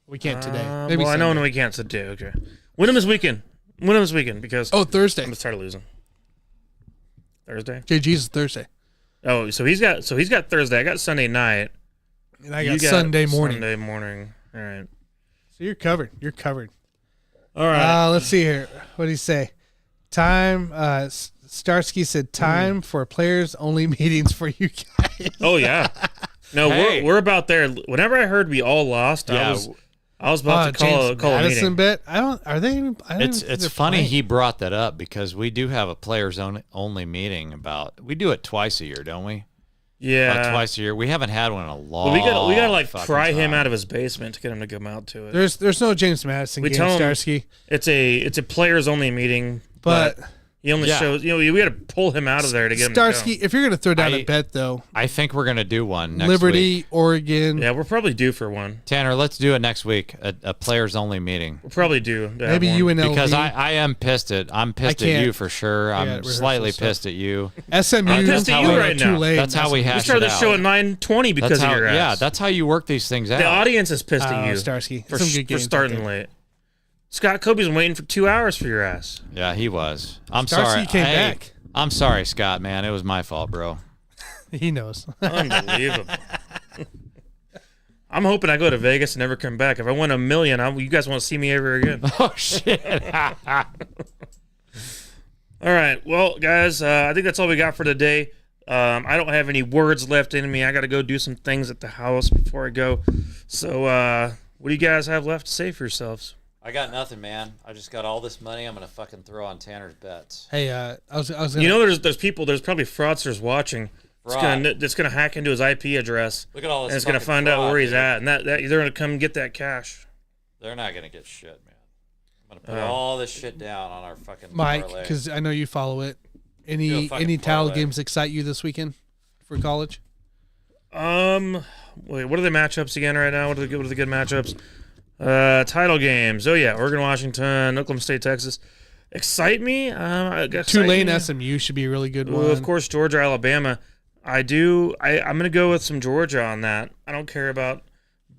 We can't today. Maybe well, I know when we can't today. Okay. Win them this weekend. Win them this weekend because. Oh, Thursday. I'm tired of losing. Thursday. JG's is Thursday. Oh, so he's got Thursday. I got Sunday night. And I got Sunday morning. Sunday morning. All right. So you're covered. You're covered. All right. Let's see here. What did he say? Time. Starsky said time for players only meetings for you guys. Oh yeah. No, we're about there. Whenever I heard we all lost, I was about to call a meeting. Bet. Are they? It's funny he brought that up because we do have a players only meeting we do it twice a year, don't we? Yeah, about twice a year. We haven't had one in a long. Well, we gotta like pry time. him out of his basement to get him to come out to it. There's no James Madison game, Starsky. It's a players only meeting, but he only shows. We got to pull him out of there to get Starsky, him to go. If you're gonna throw down a bet, though, I think we're gonna do one next Liberty, week. Oregon. Yeah, we're probably due for one. Tanner, let's do it next week. A players only meeting. We'll probably do. Maybe UNLV. Because I am pissed I'm pissed at you for sure. I'm slightly pissed at you. SMU. I'm pissed at you right now. That's how we hash it out. We started the show at 9:20 because of your ass. Yeah, that's how you work these things out. The audience is pissed at you, Starsky, for starting late. Scott Kobe's been waiting for 2 hours for your ass. Yeah, he was. I'm Starsky sorry. came back. I'm sorry, Scott, man. It was my fault, bro. He knows. Unbelievable. I'm hoping I go to Vegas and never come back. If I win $1 million, you guys won't see me ever again. Oh, shit. All right. Well, guys, I think that's all we got for today. I don't have any words left in me. I got to go do some things at the house before I go. So what do you guys have left to say for yourselves? I got nothing, man. I just got all this money I'm going to fucking throw on Tanner's bets. Hey, I was gonna... You know, there's people, there's probably fraudsters watching. It's gonna hack into his IP address. Look at all this. And it's gonna find out where he's at, and that they're gonna come get that cash. They're not gonna get shit, man. I'm gonna put all this shit down on our fucking Mike, parlay. because I know you follow it. Any title games excite you this weekend for college? Wait, what are the matchups again right now? What are the good matchups? Title games. Oh yeah, Oregon, Washington, Oklahoma State, Texas. Excite me? Tulane, SMU should be a really good one. Well, of course, Georgia, Alabama. I'm gonna go with some Georgia on that. I don't care about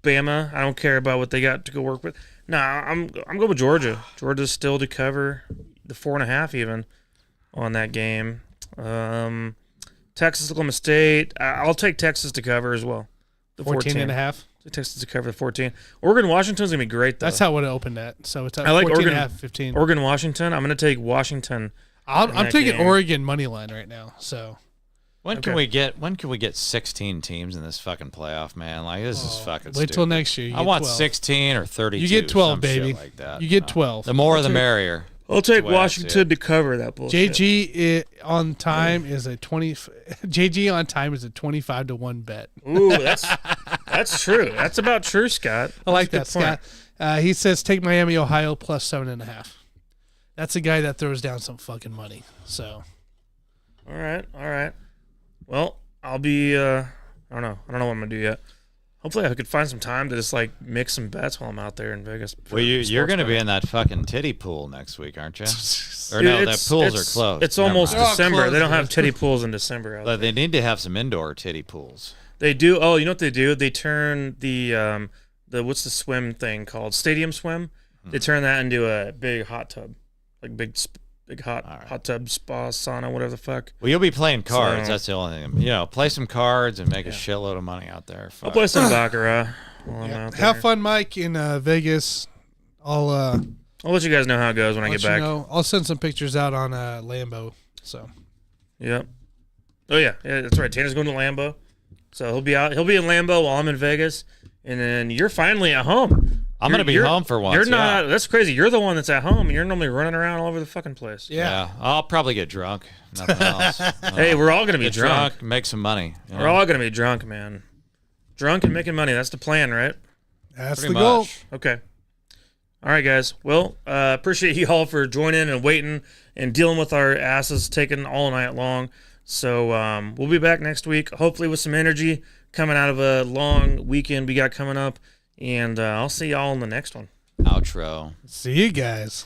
Bama. I don't care about what they got to go work with. No, I'm going with Georgia. Georgia's still to cover the 4.5 even on that game. Texas, Oklahoma State. I'll take Texas to cover as well. The 14.5. Texas to cover the 14. Oregon, Washington's gonna be great though. That's how it opened at. So it's I like 14.5, 15. Oregon, Washington. I'm gonna take Washington. I'm taking Oregon money line right now. So when can we get 16 teams in this fucking playoff, man? Like this is fucking wait till next year. I want 16 or 32. You get 12, baby. Like that. You get 12. The more the merrier. I'll take Washington to cover that bullshit. JG on time is a 20. JG on time is a 25-1 bet. Ooh, that's true. That's about true, Scott. I like that, Scott. He says take Miami, Ohio plus 7.5. That's a guy that throws down some fucking money. So, all right. Well, I'll be. I don't know what I'm gonna do yet. Hopefully, I could find some time to just like mix some bets while I'm out there in Vegas. Well, you're going to be in that fucking titty pool next week, aren't you? Or no, the pools are closed. It's almost December. They don't have titty pools in December. But they need to have some indoor titty pools. They do. Oh, you know what they do? They turn the what's the swim thing called? Stadium swim. They turn that into a big hot tub, like big hot tub, spa, sauna, whatever the fuck. Well, you'll be playing cards. So, that's the only thing. You know, play some cards and make a shitload of money out there. Fuck. I'll play some baccarat while I'm out there. Have fun, Mike, in Vegas. I'll let you guys know how it goes when I get back. I'll send some pictures out on Lambo. So. Yep. Oh yeah, that's right. Tanner's going to Lambo, so he'll be out. He'll be in Lambo while I'm in Vegas, and then you're finally at home. I'm going to be home for once. You're not. Yeah. That's crazy. You're the one that's at home, and you're normally running around all over the fucking place. Yeah. I'll probably get drunk. Nothing else. Hey, we're all going to be drunk. Make some money. We're all going to be drunk, man. Drunk and making money. That's the plan, right? That's the goal. Okay. All right, guys. Well, appreciate you all for joining and waiting and dealing with our asses taking all night long. So we'll be back next week, hopefully with some energy coming out of a long weekend we got coming up. And I'll see y'all in the next one. Outro. See you guys.